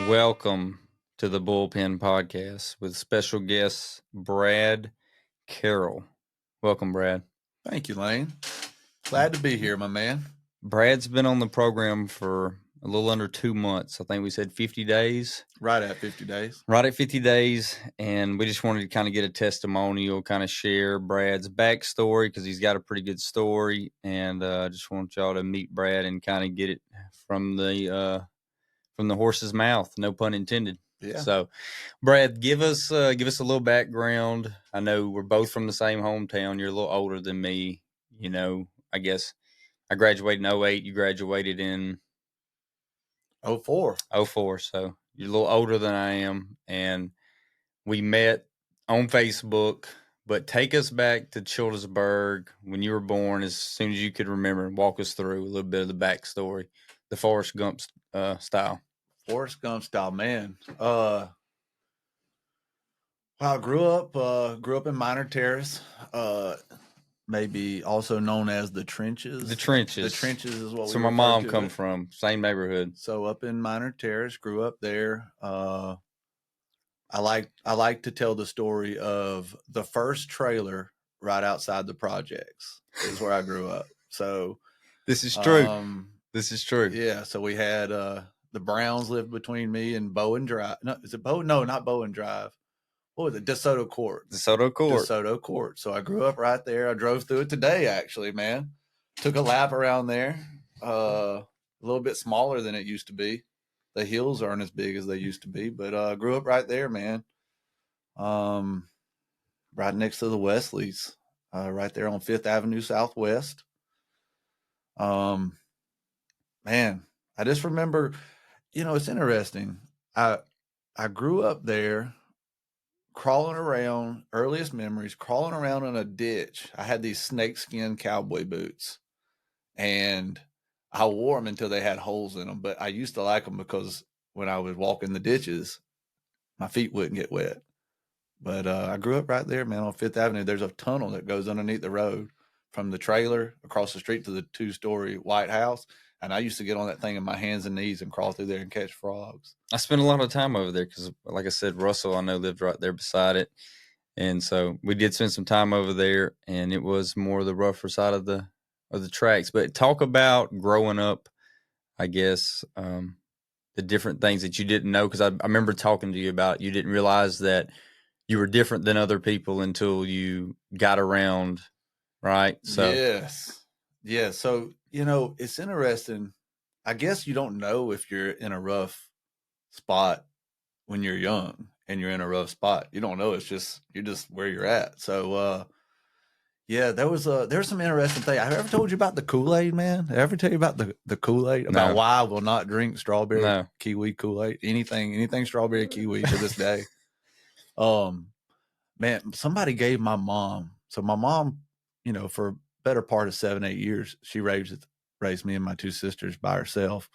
Welcome to the Bullpen Podcast with special guest Brad Carroll. Welcome, Brad. Thank you, Lane. Glad to be here, my man. Brad's been on the program for a little under 2 months. I think we said 50 days. Right at 50 days. Right at 50 days. And we just wanted to kind of get a testimonial, kind of share Brad's backstory because he's got a pretty good story. And I just want y'all to meet Brad and kind of get it from the horse's mouth, no pun intended. Yeah. So, Brad, give us a little background. I know we're both from the same hometown. You're a little older than me. You know, I guess I graduated in 08. You graduated in 04. 04. So you're a little older than I am. And we met on Facebook. But take us back to Childersburg when you were born as soon as you could remember and walk us through a little bit of the backstory, the Forrest Gump style. Forrest Gump style, man. I grew up in Minor Terrace, maybe also known as the Trenches. The Trenches. The Trenches is what. So my mom come from, same neighborhood. So up in Minor Terrace, grew up there. I like to tell the story of the first trailer right outside the projects is where I grew up. So this is true. This is true. Yeah. So we had the Browns lived between me and Bowen Drive. No, is it Bowen? No, not Bowen Drive. What was it? DeSoto Court. DeSoto Court. DeSoto Court. So I grew up right there. I drove through it today, actually, man. Took a lap around there. A little bit smaller than it used to be. The hills aren't as big as they used to be, but I grew up right there, man. Right next to the Wesleys, right there on 5th Avenue Southwest. Man, I just remember, it's interesting. I grew up there crawling around, earliest memories, crawling around in a ditch. I had these snakeskin cowboy boots, and I wore them until they had holes in them, but I used to like them because when I was walking the ditches, my feet wouldn't get wet. But I grew up right there, man, on 5th Avenue. There's a tunnel that goes underneath the road from the trailer across the street to the 2-story White House. And I used to get on that thing in my hands and knees and crawl through there and catch frogs. I spent a lot of time over there because, like I said, Russell, I know, lived right there beside it. And so we did spend some time over there, and it was more the rougher side of the tracks. But talk about growing up, I guess, the different things that you didn't know. Because I remember talking to you about you didn't realize that you were different than other people until you got around, right? So yes. Yeah. So, it's interesting. I guess you don't know if you're in a rough spot when you're young and you're in a rough spot. You don't know. You're just where you're at. So, yeah, there's some interesting thing. Have I ever told you about the Kool-Aid, man? Did I ever tell you about the Kool-Aid? About why I will not drink strawberry kiwi Kool-Aid? Anything strawberry kiwi to this day. Man, somebody gave my mom. So my mom, for a better part of 7-8 years, she raised me and my 2 sisters by herself.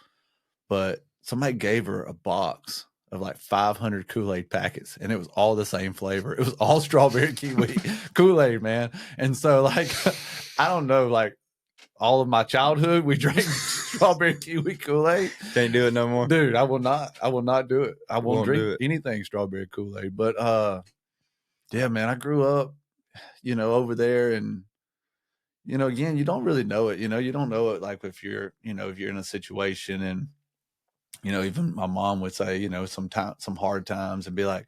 But somebody gave her a box of like 500 Kool-Aid packets, and it was all the same flavor. It was all strawberry kiwi Kool-Aid, man. And so, like, I don't know, like, all of my childhood, we drank strawberry kiwi Kool-Aid. Can't do it no more, dude. I will not do it. I won't drink anything strawberry Kool-Aid. But yeah, man, I grew up, over there, and again, you don't really know it. You don't know it, like, if you're in a situation, and even my mom would say, some hard times, and be like,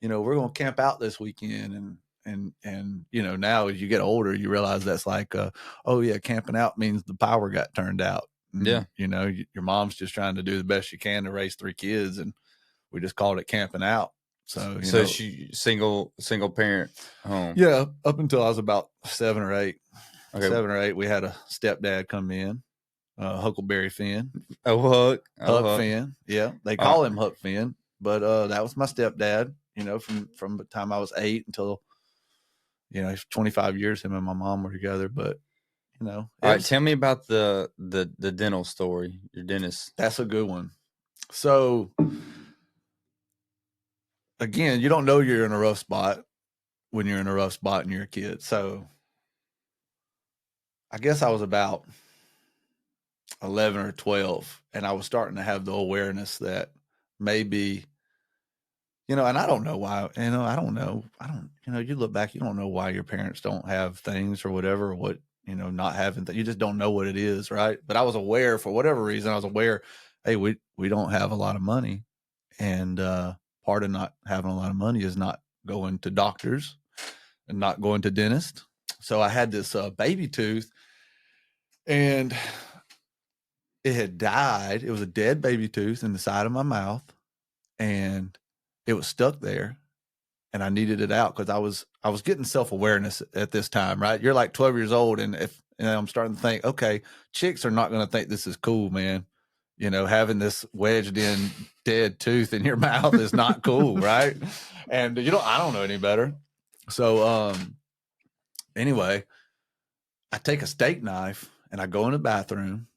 we're gonna camp out this weekend, and now as you get older, you realize that's like, oh yeah, camping out means the power got turned out. And, yeah, your mom's just trying to do the best she can to raise 3 kids, and we just called it camping out. So, she single parent home. Yeah, up until I was about 7 or 8. Okay. 7 or 8, we had a stepdad come in, Huckleberry Finn. Huck Finn. Yeah, they call him Huck Finn, but that was my stepdad. From the time I was 8 until 25 years. Him and my mom were together, but all right. Tell me about the dental story. Your dentist. That's a good one. So, again, you don't know you're in a rough spot when you're in a rough spot and you're a kid. So I guess I was about 11 or 12, and I was starting to have the awareness that maybe, and I don't know why, I don't know. You look back, you don't know why your parents don't have things or whatever, or what, not having you just don't know what it is. Right. But I was aware, for whatever reason, I was aware, hey, we don't have a lot of money. And part of not having a lot of money is not going to doctors and not going to dentists. So I had this baby tooth, and it had died. It was a dead baby tooth in the side of my mouth, and it was stuck there, and I needed it out because I was getting self-awareness at this time, right? You're like 12 years old, and I'm starting to think, okay, chicks are not going to think this is cool, man. Having this wedged in dead tooth in your mouth is not cool, right? And I don't know any better. So anyway, I take a steak knife and I go in the bathroom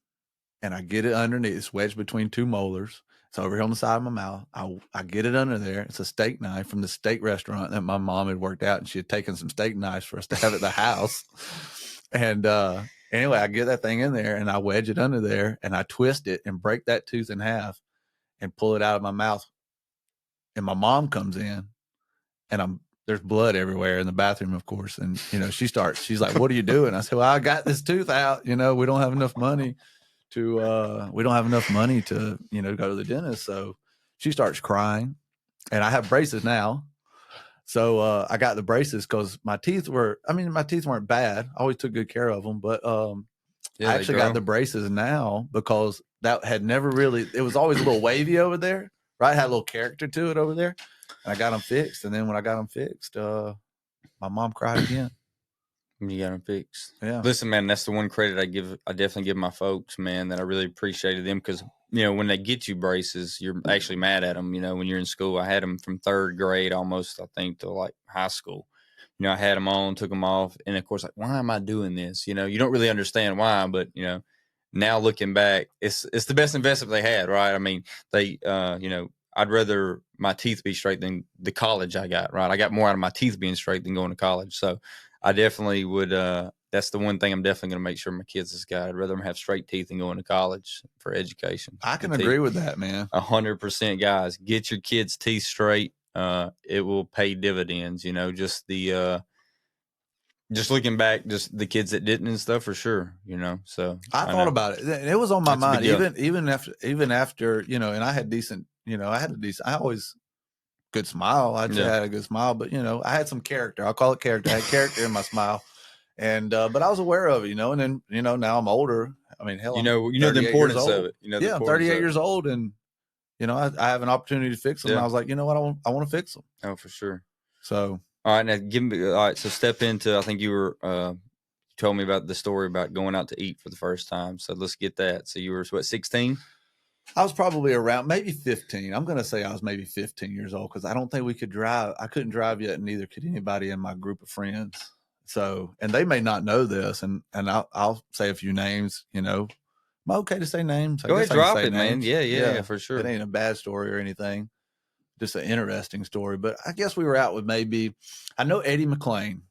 and I get it underneath. It's wedged between two molars. It's over here on the side of my mouth. I get it under there. It's a steak knife from the steak restaurant that my mom had worked out, and she had taken some steak knives for us to have at the house. And anyway, I get that thing in there and I wedge it under there and I twist it and break that tooth in half and pull it out of my mouth. And my mom comes in, and there's blood everywhere in the bathroom, of course. And, she's like, what are you doing? I said, well, I got this tooth out. We don't have enough money to go to the dentist. So she starts crying, and I have braces now. So I got the braces because my teeth weren't bad. I always took good care of them. But I actually got the braces now because that had never really, it was always a little wavy over there, right? Had a little character to it over there. And I got them fixed. And then when I got them fixed, my mom cried again. You got them fixed. Yeah. Listen, man, that's the one credit I definitely give my folks, man, that I really appreciated them because, when they get you braces, you're actually mad at them. When you're in school, I had them from third grade almost, I think, to like high school. I had them on, took them off. And of course, like, why am I doing this? You don't really understand why, but, now looking back, it's the best investment they had, right? I mean, they, I'd rather my teeth be straight than the college I got, right? I got more out of my teeth being straight than going to college. So I definitely would, that's the one thing I'm definitely going to make sure my kids has got. I'd rather them have straight teeth than going to college for education. I can agree with that, man. 100%, guys. Get your kids' teeth straight. It will pay dividends, just looking back, just the kids that didn't and stuff for sure, So I thought about it. It was on my mind, even after, and I had decent, I always good smile. I'd say I had a good smile, but I had some character. I'll call it character. I had character in my smile. And but I was aware of it, and then now I'm older. I mean, hell, you know the importance of it. I'm 38 years old, and I have an opportunity to fix them. Yeah. And I was like, you know what, I want to fix them. Oh, for sure. So all right, now give me. All right, so step into. I think you were. You told me about the story about going out to eat for the first time. So let's get that. So you were what, 16? I was probably around maybe 15. I'm going to say I was maybe 15 years old because I don't think we could drive. I couldn't drive yet, and neither could anybody in my group of friends. So, and they may not know this, and I'll say a few names. Am I okay to say names? Go ahead, drop it, man. Yeah, for sure. It ain't a bad story or anything. Just an interesting story. But I guess we were out with I know Eddie McLean.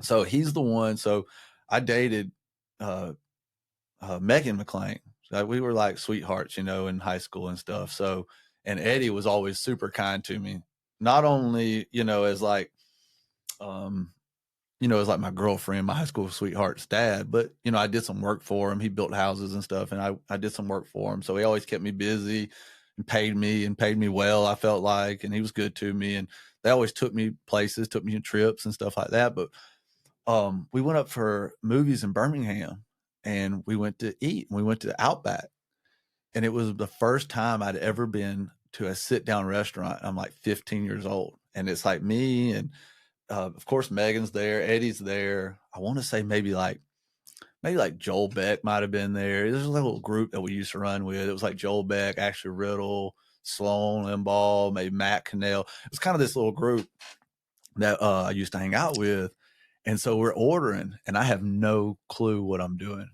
So he's the one. So I dated Megan McLean. So we were like sweethearts, in high school and stuff. So, and Eddie was always super kind to me. Not only, as like, as like my girlfriend, my high school sweetheart's dad, but, I did some work for him. He built houses and stuff, and I did some work for him. So he always kept me busy and paid me well, I felt like, and he was good to me. And they always took me places, took me on trips and stuff like that. But we went up for movies in Birmingham, and we went to eat, and we went to Outback. And it was the first time I'd ever been to a sit-down restaurant. I'm like 15 years old. And it's like me and, of course, Megan's there. Eddie's there. I want to say maybe like Joel Beck might have been there. There's a little group that we used to run with. It was like Joel Beck, Ashley Riddle, Sloan Limbaugh, maybe Matt Cannell. It was kind of this little group that I used to hang out with. And so we're ordering, and I have no clue what I'm doing.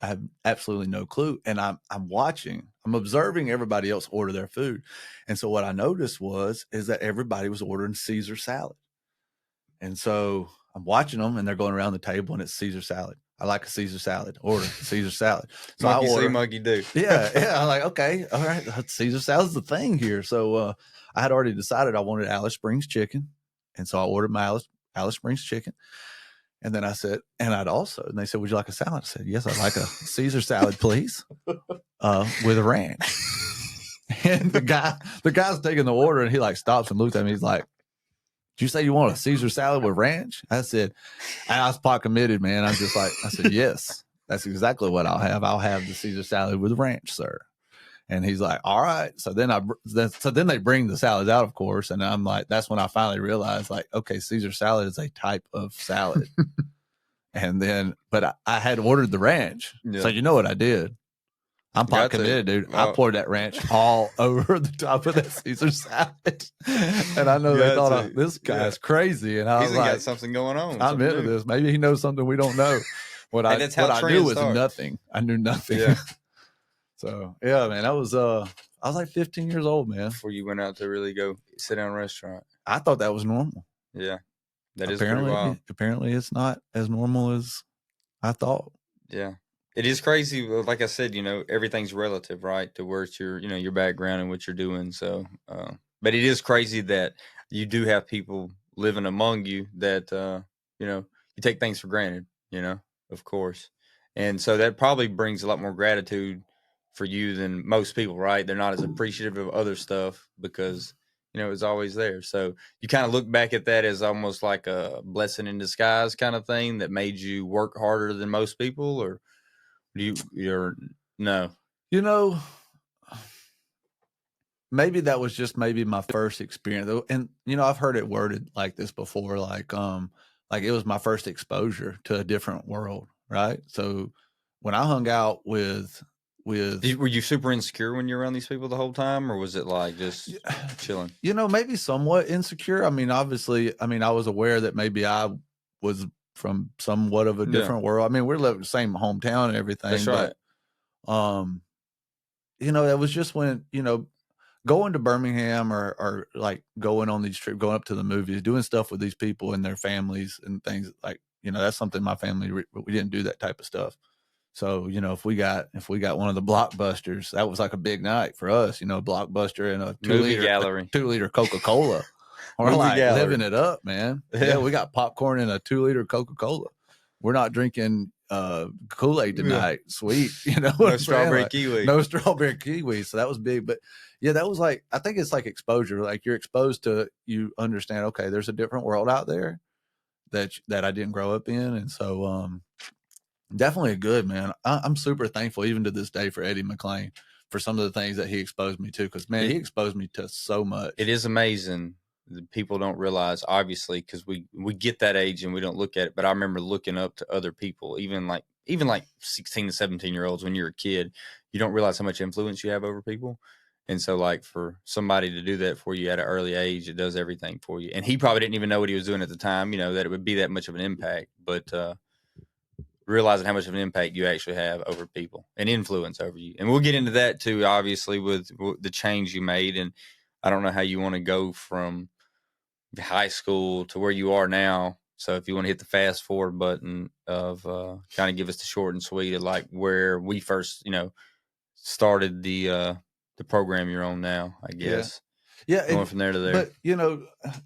I have absolutely no clue. And I'm observing everybody else order their food. And so what I noticed is that everybody was ordering Caesar salad. And so I'm watching them, and they're going around the table, and it's Caesar salad. I like a Caesar salad. Order Caesar salad. So Monkey I order. see, monkey do. Yeah. I'm like, okay, all right, Caesar salad's the thing here. So I had already decided I wanted Alice Springs chicken, and so I ordered my Alice Springs chicken. And then I said, and they said, would you like a salad? I said, yes, I'd like a Caesar salad, please, with a ranch. And the guy's taking the order, and he like stops and looks at me. He's like, did you say you want a Caesar salad with ranch? I said, I was pot committed, man. I'm just like, I said, yes, that's exactly what I'll have. I'll have the Caesar salad with ranch, sir. And he's like, all right. So then they bring the salads out, of course. And I'm like, that's when I finally realized, like, okay, Caesar salad is a type of salad. And then, but I had ordered the ranch. Yeah. So you know what I did? I'm pot committed, dude. I poured that ranch all over the top of that Caesar salad. And I know they thought, this guy's crazy. And I was like, got something going on. I'm into this. Maybe he knows something we don't know. What I knew was nothing. I knew nothing. Yeah. So yeah, man, I was like 15 years old, man. Before you went out to really go sit down in a restaurant. I thought that was normal. Yeah. That is pretty wild. Apparently it's not as normal as I thought. Yeah. It is crazy. Like I said, everything's relative, right? To where it's your background and what you're doing. So, but it is crazy that you do have people living among you that, you take things for granted, of course. And so that probably brings a lot more gratitude for you than most people, right? They're not as appreciative of other stuff because, it's always there. So you kind of look back at that as almost like a blessing in disguise kind of thing that made you work harder than most people, or you're no? Maybe that was just my first experience. And, I've heard it worded like this before, like it was my first exposure to a different world. Right. So when I hung out with, were you super insecure when you were around these people the whole time, or was it like just chilling? Maybe somewhat insecure. I mean, obviously, I was aware that maybe I was from somewhat of a different world. I mean, we're living the same hometown and everything. That's right. But, it was just when, going to Birmingham or like going on these trips, going up to the movies, doing stuff with these people and their families and things like, that's something my family, we didn't do that type of stuff. So, if we got one of the blockbusters, that was like a big night for us, Blockbuster and a 2-liter Coca-Cola. We're like living it up, man. Yeah, we got popcorn and a 2-liter Coca-Cola. We're not drinking Kool-Aid tonight. Sweet. No strawberry kiwi. No strawberry kiwi. So that was big. But yeah, that was like, I think it's like exposure. Like you're exposed to, you understand, okay, there's a different world out there that I didn't grow up in. And so definitely a good, man. I'm super thankful even to this day for Eddie McLean for some of the things that he exposed me to, because man, he exposed me to so much. It is amazing. People don't realize, obviously, because we get that age and we don't look at it. But I remember looking up to other people, even like 16 to 17-year-olds when you're a kid. You don't realize how much influence you have over people. And so, like, for somebody to do that for you at an early age, it does everything for you. And he probably didn't even know what he was doing at the time, that it would be that much of an impact. But realizing how much of an impact you actually have over people and influence over you. And we'll get into that too, obviously, with the change you made. And I don't know how you want to go from high school to where you are now. So if you want to hit the fast forward button of kind of give us the short and sweet of like where we first, started the program you're on now, I guess. Yeah. Going from there to there. But,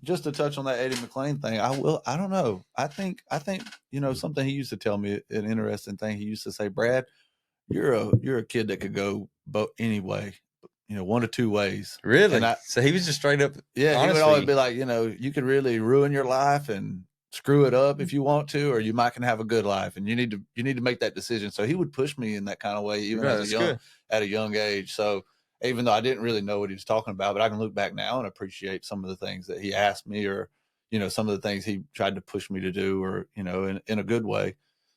just to touch on that Eddie McLean thing, I don't know. I think, something he used to tell me, an interesting thing. He used to say, Brad, you're a kid that could go any way, one of two ways. Really? So he was just straight up. Yeah. Honestly, he would always be like, you could really ruin your life and screw it up if you want to, or you might can have a good life, and you need to make that decision. So he would push me in that kind of way, even at a young age. So even though I didn't really know what he was talking about, but I can look back now and appreciate some of the things that he asked me, or, some of the things he tried to push me to do, or, in a good way.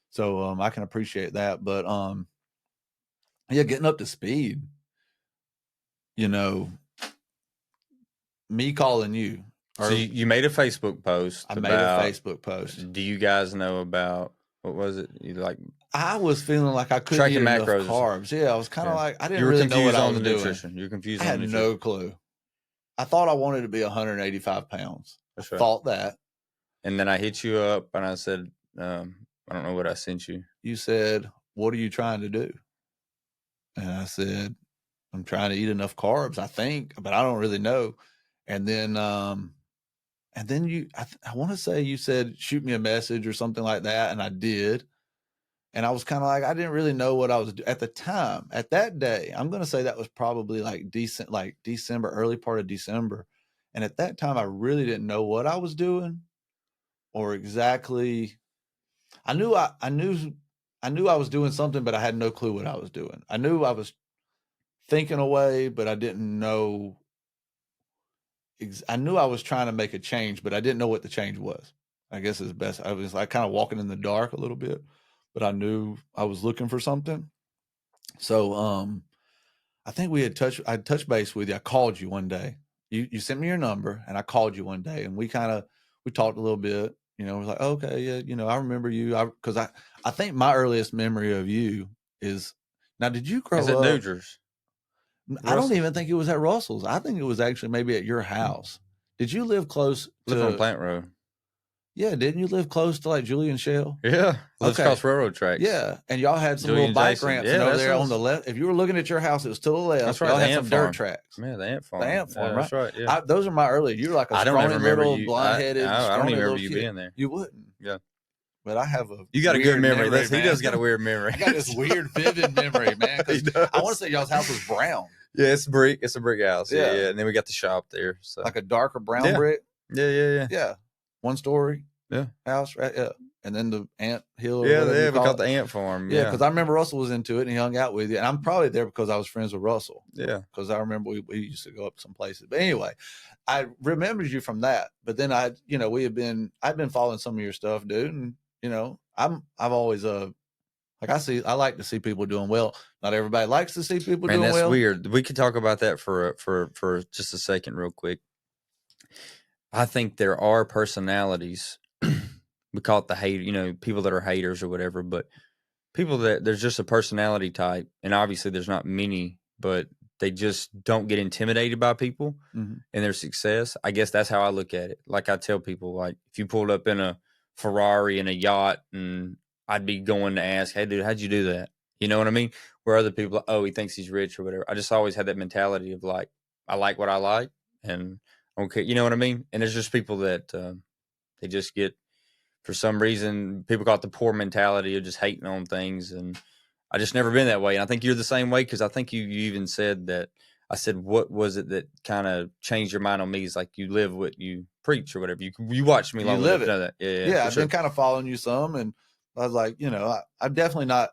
So, I can appreciate that. But, yeah, getting up to speed, me calling you. So you made a Facebook post. I made a Facebook post. Do you guys know about, what was it? I was feeling like I couldn't eat enough carbs. Yeah, I was kind of like, I didn't really know what I was doing. Nutrition. You're confused on nutrition. I had no clue. I thought I wanted to be 185 pounds. That's right. Thought that. And then I hit you up and I said, I don't know what I sent you. you said, "What are you trying to do?" And I said, "I'm trying to eat enough carbs, I think, but I don't really know." And then I want to say you said, "Shoot me a message" or something like that, and I did. And I was kind of like, I didn't really know what I was doing at the time. At that day, I'm going to say that was probably like December, early part of December. And at that time, I really didn't know what I was doing or exactly. I knew I was doing something, but I had no clue what I was doing. I knew I was thinking away, but I didn't know. I knew I was trying to make a change, but I didn't know what the change was. I guess is best. I was like kind of walking in the dark a little bit, but I knew I was looking for something. So, I think I touched base with you. I called you one day. You sent me your number and I called you one day and we talked a little bit, you know, we're like, okay, yeah, you know, I remember you. Cause I think my earliest memory of you is now, did you Is grow it up? Nugers? I don't Russell's? even think it was at Russell's. I think it was actually maybe at your house. Did you live close Live on to, Plant Road. yeah, didn't you live close to like Julian Shell? Yeah. Lives Okay. across railroad tracks. Yeah, and y'all had some little Julian bike Jason. ramps, and Yeah, over that's there on us. the left, if you were looking at your house, it was to the That's left. right. Y'all The had ant some dirt farm. tracks. Yeah, the ant The farm. ant farm, Yeah, right? that's right. Yeah. Those are my early. You're like a I don't ever scrawny remember little you. blonde-headed, I don't scrawny even remember little you kid. being there. You wouldn't. Yeah. But I have a You got a good weird memory. memory, He man. does got a weird memory. I got this weird, vivid memory, man. He Because I want to does. say y'all's house was brown. Yeah, it's a brick. It's a brick house. Yeah, Yeah, yeah. And then we got the shop there. So like a darker brown yeah, brick. yeah. Yeah, 1 story Yeah, house, right? Yeah, and then the ant hill or yeah, whatever you yeah. We call called it. the ant farm. Yeah, Yeah, because I remember Russell was into it and he hung out with you. And I'm probably there because I was friends with Russell. yeah. Because I remember we used to go up some places. But anyway, I remembered you from that. But then I'd been following some of your stuff, dude. And I've always I like to see people doing well. Not everybody likes to see people Man, doing that's well. weird. We could talk about that for just a second, real quick. I think there are personalities. We call it the hate. People that are haters or whatever. But people that there's just a personality type, and obviously there's not many, but they just don't get intimidated by people Mm-hmm. and their success. I guess that's how I look at it. Like I tell people, like if you pulled up in a Ferrari and a yacht, and I'd be going to ask, "Hey, dude, how'd you do that?" You know what I mean? Where other people, oh, he thinks he's rich or whatever. I just always had that mentality of like, I like what I like, and okay, you know what I mean? And there's just people that they just get for some reason, people got the poor mentality of just hating on things, and I just never been that way. And I think you're the same way because I think you even said that. I said, "What was it that kind of changed your mind on me?" Is like you live what you preach or whatever. You watched me You long enough live to it. know that. Yeah, Yeah, for I've sure. been kind of following you some, and I was like, I'm definitely not.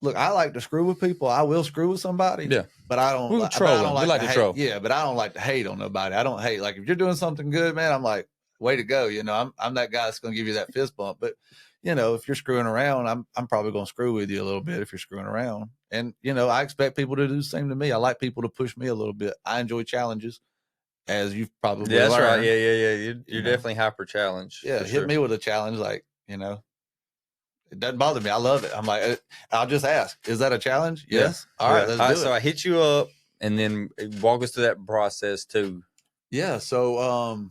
Look, I like to screw with people. I will screw with somebody. Yeah, But I don't. we were But I don't trolling. We like like to to hate. troll. Yeah, but I don't like to hate on nobody. I don't hate. Like if you're doing something good, man, I'm like, way to go. I'm that guy that's going to give you that fist bump. But if you're screwing around, I'm probably going to screw with you a little bit if you're screwing around. And I expect people to do the same to me. I like people to push me a little bit. I enjoy challenges, as you've probably Yeah, that's right. learned. Yeah. You're You know, definitely hyper challenged yeah, for hit sure. me with a challenge, like it doesn't bother me. I love it. I'm like, I'll just ask, is that a challenge? Yes. Yeah. All right, Yeah. let's All right, do so it. I hit you up, and then walk us through that process too. Yeah. So,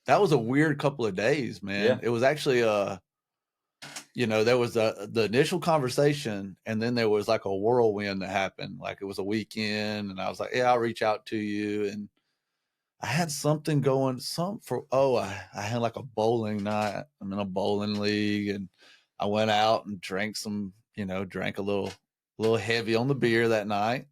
that was a weird couple of days, man. Yeah. It was actually, there was the initial conversation, and then there was like a whirlwind that happened. Like it was a weekend, and I was like, yeah, I'll reach out to you. And I had something going, I had like a bowling night. I'm in a bowling league, and I went out and drank drank a little heavy on the beer that night.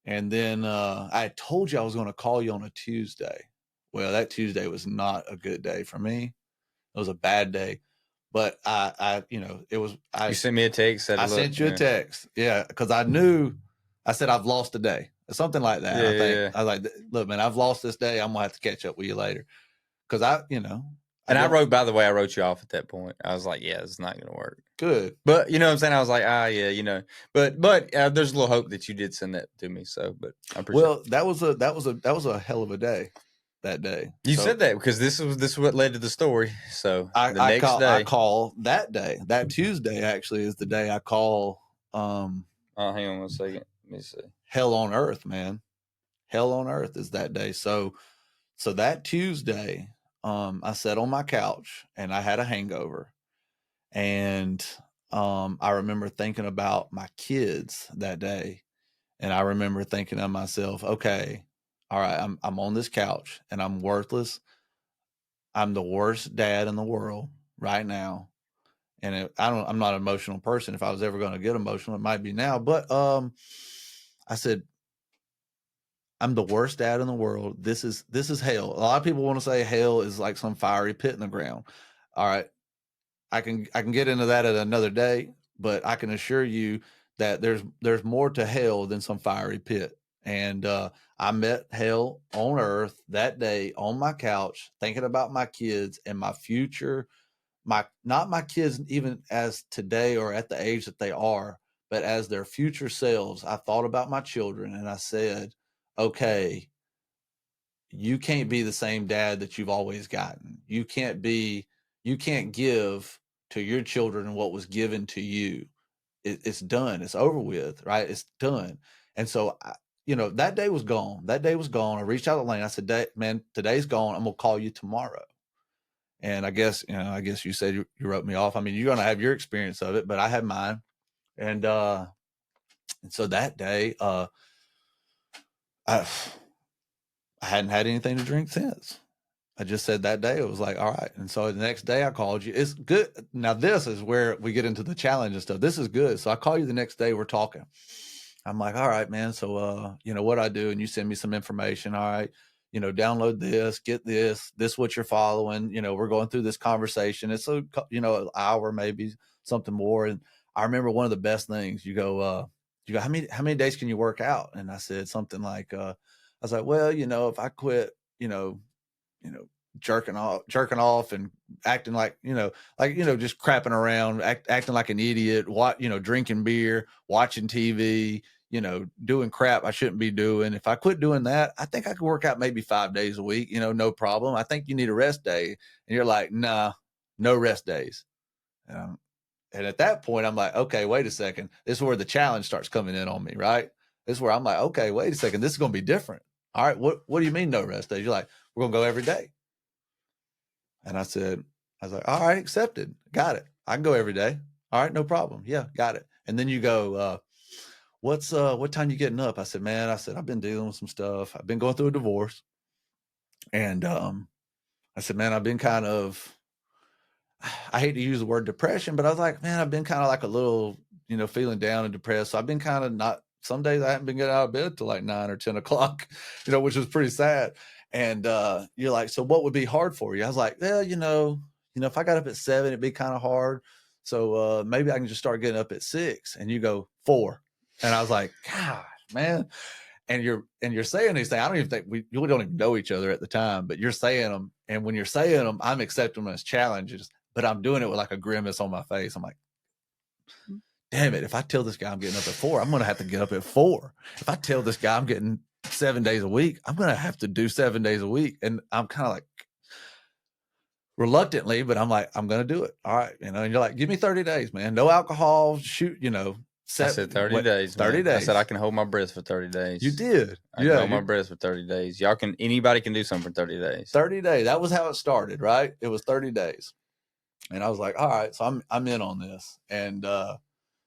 And then I had told you I was going to call you on a Tuesday. Well, that Tuesday was not a good day for me. It was a bad day. But You sent me a text. Said, I "Look, sent you a text. Yeah, because I said, I've lost a day. Something like that. Yeah, I think. yeah. I was like, look, man, I've lost this day. I'm going to have to catch up with you later. Because I And by the way, I wrote you off at that point. I was like, yeah, it's not going to work. Good. But you know what I'm saying? I was like, yeah. But there's a little hope that you did send that to me. So, but I appreciate Well, that was a hell of a day that day. you said that because this is what led to the story. So the next day. I call that day, that Tuesday actually is the day I call hang on 1 second. Let me see. Hell on Earth, man. Hell on Earth is that day. So that Tuesday, I sat on my couch and I had a hangover. And I remember thinking about my kids that day, and I remember thinking to myself, okay, all right, I'm on this couch and I'm worthless. I'm the worst dad in the world right now. And I'm not an emotional person. If I was ever going to get emotional, it might be now. But I said, I'm the worst dad in the world. This is hell. A lot of people want to say hell is like some fiery pit in the ground. All right, I can get into that at another day, but I can assure you that there's more to hell than some fiery pit. And I met hell on earth that day on my couch, thinking about my kids and my future. Not my kids even as today or at the age that they are, but as their future selves. I thought about my children and I said, okay, you can't be the same dad that you've always gotten. You can't give to your children what was given to you. It's done. It's over with, right? It's done. And so, that day was gone. That day was gone. I reached out to Lane. I said, man, today's gone. I'm going to call you tomorrow. And I guess you said you wrote me off. I mean, you're going to have your experience of it, but I had mine. And so that day, I hadn't had anything to drink since. I just said that day, it was like, all right. And so the next day I called you. It's good. Now, this is where we get into the challenge and stuff. This is good. So I call you the next day. We're talking. I'm like, all right, man. So, what I do, and you send me some information. All right. Download this, get this what you're following. We're going through this conversation. It's an hour, maybe something more. And I remember one of the best things you go, how many days can you work out? And I said something like, I was like, well, if I quit, jerking off and acting like, just crapping around, acting like an idiot, drinking beer, watching TV, doing crap I shouldn't be doing. If I quit doing that, I think I could work out maybe 5 days a week, no problem. I think you need a rest day. And you're like, nah, no rest days. And at that point, I'm like, okay, wait a second. This is where the challenge starts coming in on me, right? This is where I'm like, okay, wait a second. This is going to be different. All right. What do you mean no rest days? You're like, we're going to go every day. And I was like, all right, accepted. Got it. I can go every day. All right, no problem. Yeah, got it. And then you go, what time you getting up? I said, man, I've been dealing with some stuff. I've been going through a divorce. And I said, man, I've been kind of, I hate to use the word depression, but I was like, man, I've been kind of like a little, feeling down and depressed. So I've been kind of not, some days I haven't been getting out of bed till like 9 or 10 o'clock, which was pretty sad. And you're like, so what would be hard for you? I was like, well, if I got up at 7, it'd be kind of hard. So maybe I can just start getting up at 6. And you go 4. And I was like, gosh, man. And you're saying these things. I don't even think we don't even know each other at the time, but you're saying them. And when you're saying them, I'm accepting them as challenges, but I'm doing it with like a grimace on my face. I'm like, damn it. If I tell this guy I'm getting up at 4, I'm going to have to get up at 4. If I tell this guy I'm getting 7 days a week, I'm going to have to do 7 days a week. And I'm kind of like reluctantly, but I'm like, I'm going to do it. All right. And you're like, give me 30 days, man. No alcohol, shoot, I said 30 days. 30 man. days. I said I can hold my breath for 30 days. You did. I can hold my breath for 30 days. Anybody can do something for 30 days. 30 days. That was how it started, right? It was 30 days. And I was like, all right, so I'm in on this. And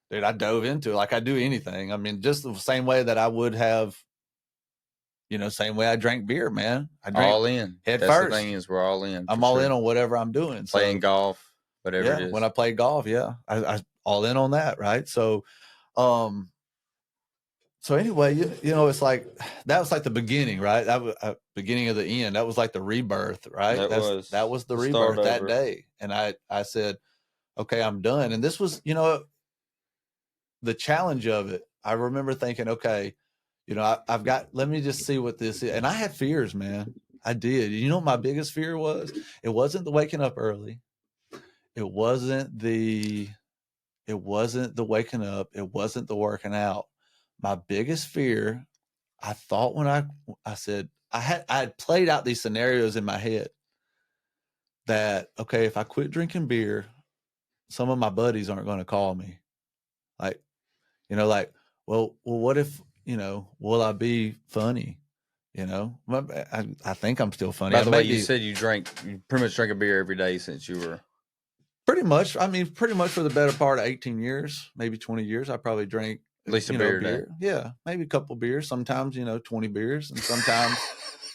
dude, I dove into it like I do anything. I mean, just the same way that I would have, same way I drank beer, man. I drank all in. Head That's first. The thing is we're all in. I'm all in on whatever I'm doing. Playing golf, whatever it is. When I play golf, I all in on that, right? So, so anyway, it's like, that was like the beginning, right? That was beginning of the end. That was like the rebirth, right? That was the rebirth that day. And I said, okay, I'm done. And this was, the challenge of it. I remember thinking, okay, I've got, let me just see what this is. And I had fears, man. I did. You know what my biggest fear was? It wasn't the waking up early. It wasn't the waking up. It wasn't the working out. My biggest fear, I thought when I said, I had played out these scenarios in my head that, okay, if I quit drinking beer, some of my buddies aren't going to call me. Like, well, what if, will I be funny? I think I'm still funny. By the way, you said you pretty much drank a beer every day since you were Pretty much. I mean, pretty much for the better part of 18 years, maybe 20 years, I probably drank, At least a beer a day. Yeah, maybe a couple beers. Sometimes, 20 beers, and sometimes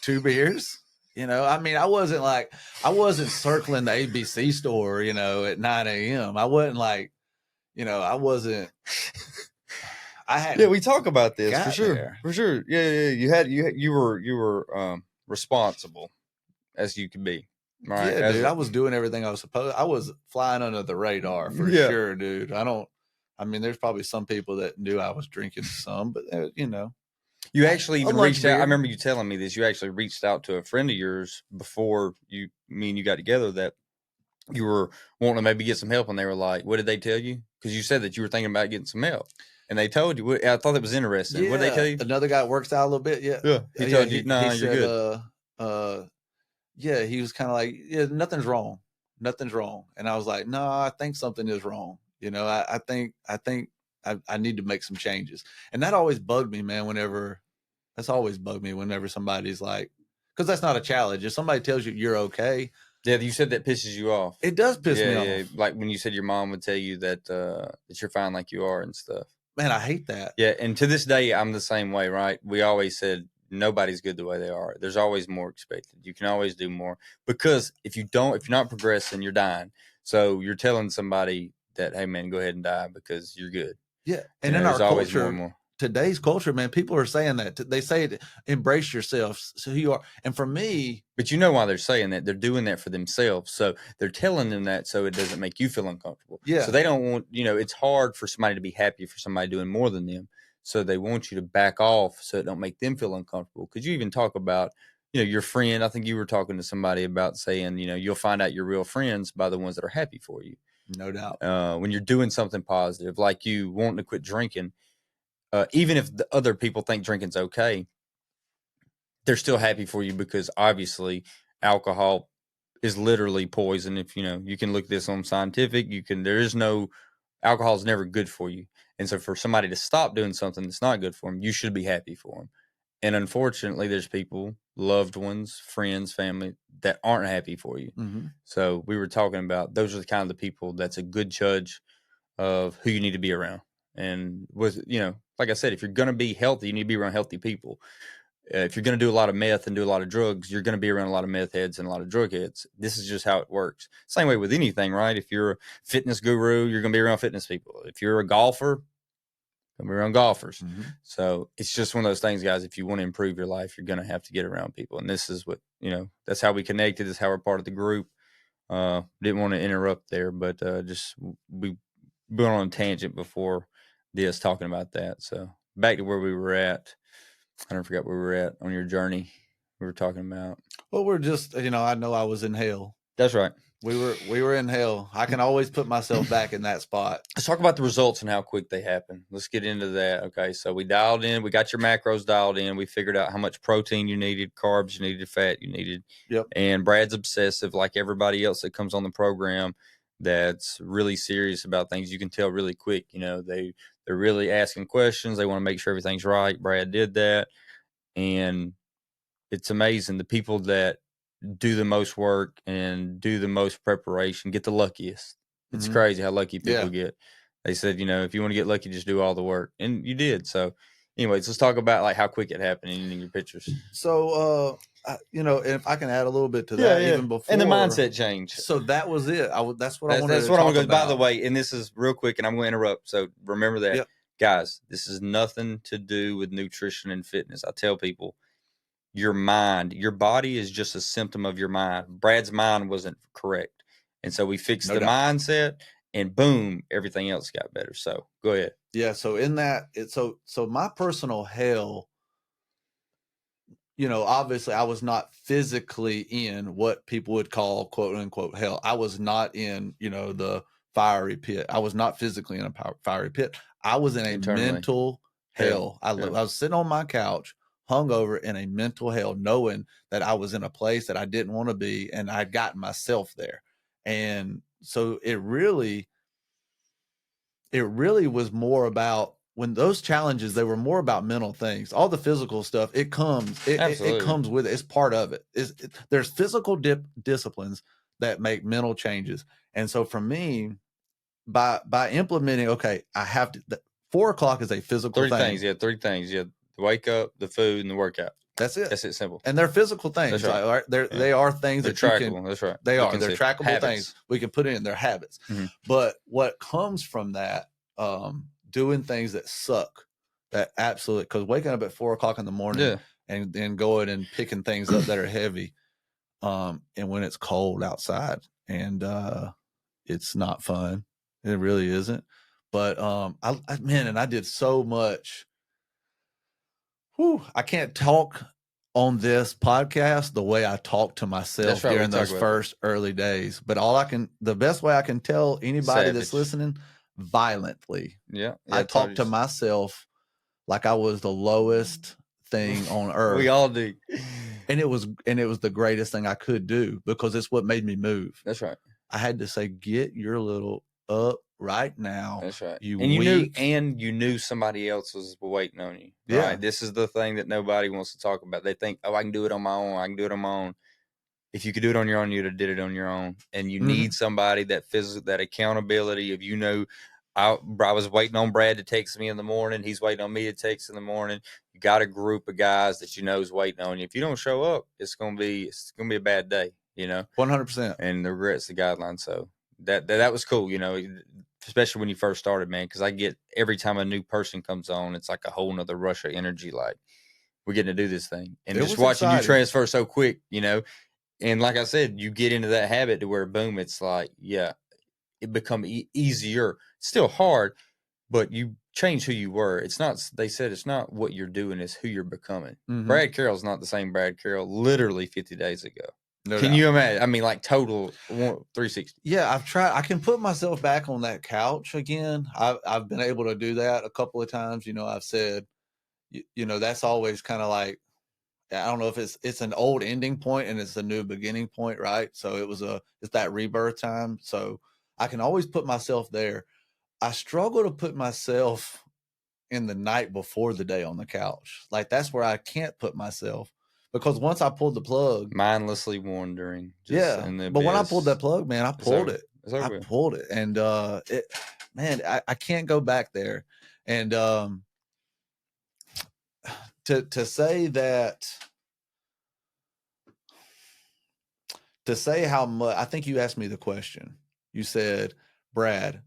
2 beers. I mean, I wasn't circling the ABC store, at 9 a.m. I wasn't like, I wasn't. I hadn't. Yeah, we talk about this for got sure. there. For sure. Yeah. You were responsible as you could be. Right. Yeah, dude. I was doing everything I was supposed. I was flying under the radar for sure, dude. I mean, there's probably some people that knew I was drinking some, but You actually even reached out. beer. I remember you telling me this. You actually reached out to a friend of yours before me and you got together that you were wanting to maybe get some help, and they were like, "What did they tell you?" Because you said that you were thinking about getting some help, and they told you. I thought that was interesting. Yeah, What did they tell you? Another guy works out a little bit. Yeah, He told you, "No, he you're said, good." Yeah, he was kind of like, yeah, nothing's wrong, and I was like, no, I think something is wrong. I think I need to make some changes, and that always bugged me, man. That's always bugged me whenever somebody's like, because that's not a challenge. If somebody tells you you're okay. Yeah, you said that pisses you off. It does piss me off. Yeah, like when you said your mom would tell you that you're fine like you are and stuff. Man, I hate that. Yeah, and to this day, I'm the same way, right? We always said nobody's good the way they are. There's always more expected. You can always do more because if you're not progressing, you're dying. So you're telling somebody that, hey, man, go ahead and die because you're good. Yeah, and in our always culture, more. Today's culture, man, people are saying that. They say, embrace yourself, so who you are. And for me, but you know why they're saying that? They're doing that for themselves. So they're telling them that so it doesn't make you feel uncomfortable. Yeah. So they don't want, it's hard for somebody to be happy for somebody doing more than them. So they want you to back off so it don't make them feel uncomfortable. Because you even talk about, your friend. I think you were talking to somebody about saying, you'll find out your real friends by the ones that are happy for you. No doubt. When you're doing something positive, like you wanting to quit drinking, even if the other people think drinking's okay, they're still happy for you because obviously alcohol is literally poison. If you can look this on scientific, alcohol is never good for you. And so for somebody to stop doing something that's not good for them, you should be happy for them. And unfortunately, there's people, loved ones, friends, family that aren't happy for you. Mm-hmm. So we were talking about those are the kind of the people that's a good judge of who you need to be around. And like I said, if you're going to be healthy, you need to be around healthy people. If you're going to do a lot of meth and do a lot of drugs, you're going to be around a lot of meth heads and a lot of drug heads. This is just how it works. Same way with anything, right? If you're a fitness guru, you're going to be around fitness people. If you're a golfer, you're going to be around golfers. Mm-hmm. So it's just one of those things, guys. If you want to improve your life, you're going to have to get around people. And this is what, that's how we connected. This is how we're part of the group. Didn't want to interrupt there, but we went on a tangent before this talking about that. So back to where we were at. I don't forget where we were at on your journey. We were talking about. Well, we're just, I know I was in hell. That's right. We were in hell. I can always put myself back in that spot. Let's talk about the results and how quick they happen. Let's get into that. Okay, so we dialed in. We got your macros dialed in. We figured out how much protein you needed, carbs you needed, fat you needed. Yep. And Brad's obsessive, like everybody else that comes on the program. That's really serious about things. You can tell really quick. They're really asking questions. They want to make sure everything's right. Brad did that, and it's amazing. The people that do the most work and do the most preparation get the luckiest. It's Mm-hmm. crazy how lucky people get. They said, if you want to get lucky, just do all the work. And you did. So anyways, let's talk about like how quick it happened in your pictures. So, if I can add a little bit to that, even before. And the mindset change. So that was it. That's what I'm going to go. By the way, and this is real quick and I'm going to interrupt. So remember that. Yep. Guys, this is nothing to do with nutrition and fitness. I tell people, your mind, your body is just a symptom of your mind. Brad's mind wasn't correct. And so we fixed the mindset and boom, everything else got better. So go ahead. Yeah. So in that, so my personal hell, obviously I was not physically in what people would call quote unquote hell. I was not in, the fiery pit. I was not physically in a fiery pit. I was in a mental hell. I was sitting on my couch, hungover in a mental hell, knowing that I was in a place that I didn't want to be, and I'd gotten myself there. And so it really was more about, when those challenges, they were more about mental things. All the physical stuff, it comes with it. It's part of it. There's physical disciplines that make mental changes. And so for me, by implementing, okay, I have to. 4 o'clock is a physical thing. Three things. Yeah, the wake up, the food, and the workout. That's it. That's it. Simple. And they're physical things. That's right. They are things They're that you trackable. can. That's right. They You are. can They're see trackable habits. things we can put in. Their habits. Mm-hmm. But what comes from that, doing things that suck, that absolutely, because waking up at 4 o'clock in the morning and then going and picking things up that are heavy, and when it's cold outside and it's not fun. It really isn't. But I did so much. I can't talk on this podcast the way I talked to myself during those first early days. But the best way I can tell anybody that's listening, violently. Yeah. I talked to myself like I was the lowest thing on earth. We all do. And it was the greatest thing I could do, because it's what made me move. That's right. I had to say, get your little up right now. That's right. You knew somebody else was waiting on you. Right? Yeah. This is the thing that nobody wants to talk about. They think, oh, I can do it on my own. I can do it on my own. If you could do it on your own, you'd have did it on your own. And you need somebody that accountability of, I was waiting on Brad to text me in the morning. He's waiting on me to text in the morning. You got a group of guys that you know is waiting on you. If you don't show up, it's gonna be a bad day. 100%. And the regret's the guideline. So that was cool. Especially when you first started, man. Because I get every time a new person comes on, it's like a whole nother rush of energy. Like, we're getting to do this thing, and just watching you transfer so quick. And like I said, you get into that habit to where, boom, it's like, it become easier. It's still hard, but you change who you were. It's not, they said it's not what you're doing, it's who you're becoming. Brad Carroll's not the same Brad Carroll literally 50 days ago. No Can doubt. You imagine? I mean, like total 360. Yeah, I've tried. I can put myself back on that couch again. I've been able to do that a couple of times. I've said, that's always kind of like, I don't know if it's an old ending point and it's a new beginning point, right? So it's that rebirth time. So I can always put myself there. I struggle to put myself in the night before the day on the couch. Like, that's where I can't put myself, because once I pulled the plug, mindlessly wandering. But when I pulled that plug, man, I pulled it. I pulled it, and I can't go back there. And to say how much, I think you asked me the question. You said, Brad,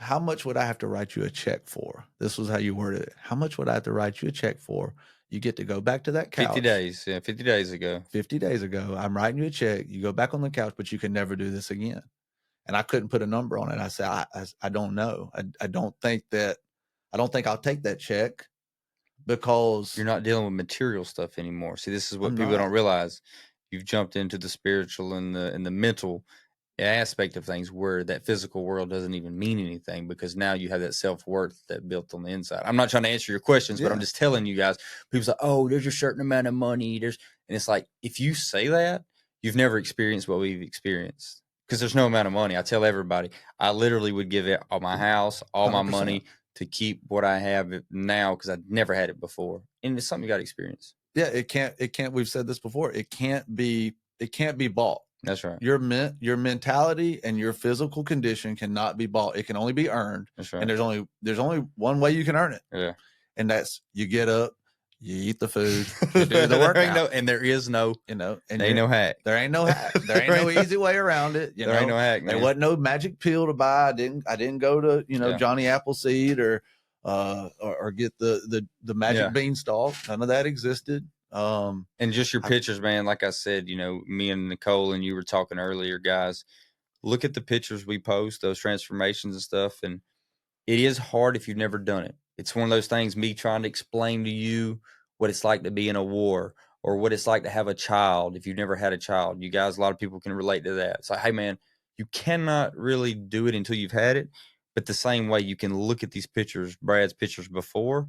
how much would I have to write you a check for? This was how you worded it. How much would I have to write you a check for? You get to go back to that couch. 50 days. Yeah, 50 days ago. 50 days ago, I'm writing you a check. You go back on the couch, but you can never do this again. And I couldn't put a number on it. I said, I don't know. I don't think I'll take that check, because you're not dealing with material stuff anymore. See, this is what people don't realize. You've jumped into the spiritual and the mental aspect of things, where that physical world doesn't even mean anything, because now you have that self-worth that built on the inside. I'm not trying to answer your questions, but I'm just telling you guys. People say, oh, there's a certain amount of money. And it's like, if you say that, you've never experienced what we've experienced. Because there's no amount of money. I tell everybody, I literally would give it all my house, all 100%. My money to keep what I have now, because I'd never had it before. And it's something you got to experience. Yeah, it can't. We've said this before. It can't be bought. That's right. Your mentality and your physical condition cannot be bought. It can only be earned. That's right. And there's only one way you can earn it. Yeah. And that's, you get up, you eat the food, you do the workout. There is no, and there ain't no hack. There ain't no hack. There ain't no easy way around it. There ain't no hack. There wasn't no magic pill to buy. I didn't go to Johnny Appleseed or get the magic beanstalk. None of that existed. And just your pictures, man. Like I said, me and Nicole and you were talking earlier, guys. Look at the pictures we post, those transformations and stuff. And it is hard if you've never done it. It's one of those things, me trying to explain to you what it's like to be in a war, or what it's like to have a child. If you've never had a child, you guys, a lot of people can relate to that. It's like, hey man, you cannot really do it until you've had it. But the same way, you can look at these pictures, Brad's pictures before,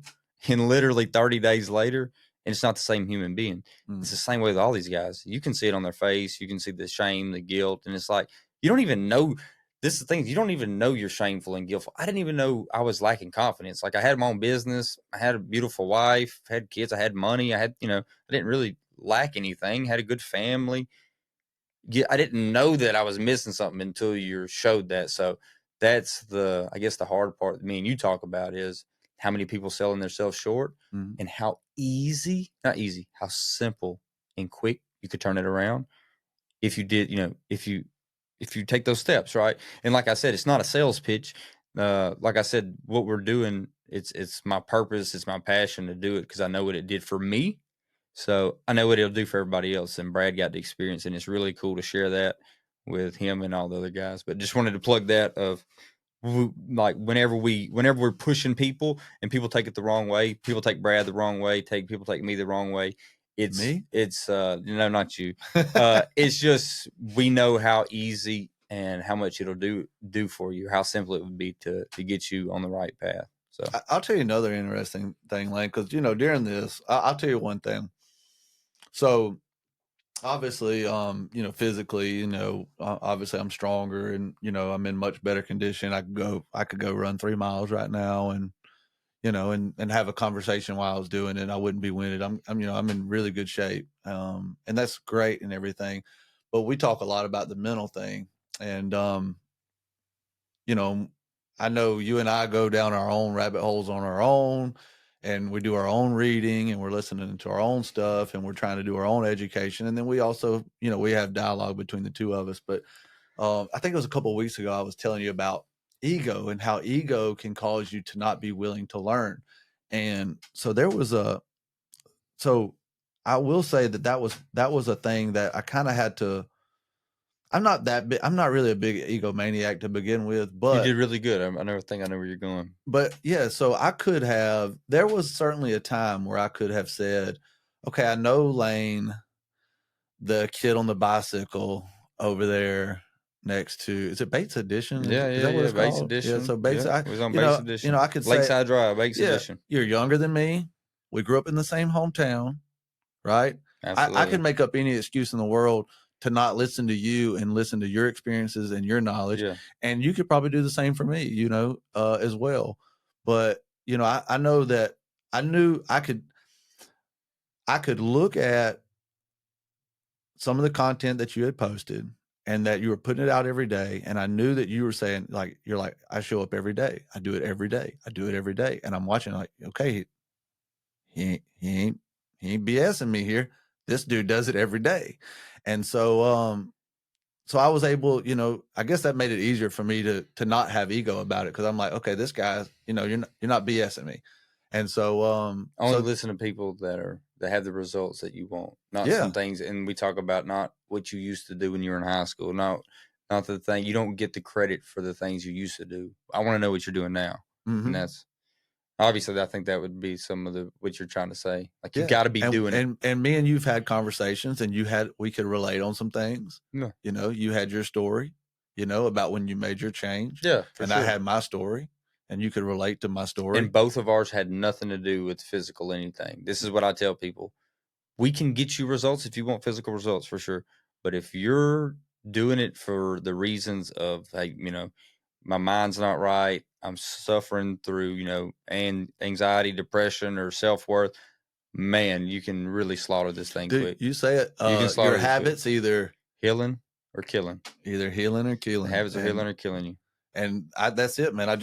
and literally 30 days later, and it's not the same human being. It's the same way with all these guys. You can see it on their face. You can see the shame, the guilt. And it's like, you don't even know. This is the thing. You don't even know you're shameful and guiltful. I didn't even know I was lacking confidence. Like, I had my own business. I had a beautiful wife, had kids. I had money. I didn't really lack anything. Had a good family. I didn't know that I was missing something until you showed that. So that's I guess the hard part that me and you talk about is how many people selling themselves short Mhm. and how not easy, how simple and quick you could turn it around if you did, if you take those steps, right? And like I said, it's not a sales pitch. Like I said, what we're doing, it's my purpose, it's my passion to do it because I know what it did for me. So I know what it'll do for everybody else. And Brad got the experience, and it's really cool to share that with him and all the other guys. But just wanted to plug that of like whenever we're pushing people and people take it the wrong way, people take Brad the wrong way, people take me the wrong way. Me? It's no, not you. It's just we know how easy and how much it'll do for you, how simple it would be to get you on the right path. So I'll tell you another interesting thing, Lane, because during this, I'll tell you one thing. So obviously, physically, obviously I'm stronger, and I'm in much better condition. I could go run 3 miles right now, and and have a conversation while I was doing it. I wouldn't be winded. I'm in really good shape, and that's great and everything. But we talk a lot about the mental thing, and you know, I know you and I go down our own rabbit holes on our own, and we do our own reading, and we're listening to our own stuff, and we're trying to do our own education. And then we also, we have dialogue between the two of us. But I think it was a couple of weeks ago, I was telling you about ego and how ego can cause you to not be willing to learn. And so so I will say that was a thing that I kind of had to. I'm not that big. I'm not really a big egomaniac to begin with, you but did really good. I never think I know where you're going. yeah, so there was certainly a time where I could have said, okay, I know Lane, the kid on the bicycle over there next to, is it Bates Edition? Yeah, Is yeah, that what yeah. it's Base called? Yeah. edition. So Bates, Yeah, it was on base edition. I could say, Lakeside Drive, base yeah, edition. you're younger than me. We grew up in the same hometown, right? I Absolutely. can make up any excuse in the world to not listen to you and listen to your experiences and your knowledge. Yeah. And you could probably do the same for me, as well. But, I know that I knew I could look at some of the content that you had posted and that you were putting it out every day. And I knew that you were saying, like, you're like, I show up every day. I do it every day. I do it every day. And I'm watching like, okay, he ain't BSing me here. This dude does it every day. And so I was able, I guess that made it easier for me to not have ego about it, because I'm like, okay, this guy, you're not BSing me. And so Only listen to people that have the results that you want, not yeah. some things. And we talk about not what you used to do when you were in high school, not the thing. You don't get the credit for the things you used to do. I want to know what you're doing now, and Mm-hmm. that's obviously. I think that would be some of the what you're trying to say. Like you Yeah. got to be And doing it. and me and you've had conversations, and we could relate on some things. Yeah, You had your story, about when you made your change, yeah, for and I sure. had my story, and you could relate to my story. And both of ours had nothing to do with physical anything. This is what I tell people. We can get you results if you want physical results for sure. But if you're doing it for the reasons of, hey, my mind's not right, I'm suffering through, and anxiety, depression, or self worth, man, you can really slaughter this thing Do quick. you say it? You can Your slaughter this quick. habits either Healing or killing. healing or The killing, habits are healing or killing you. and that's it, man. I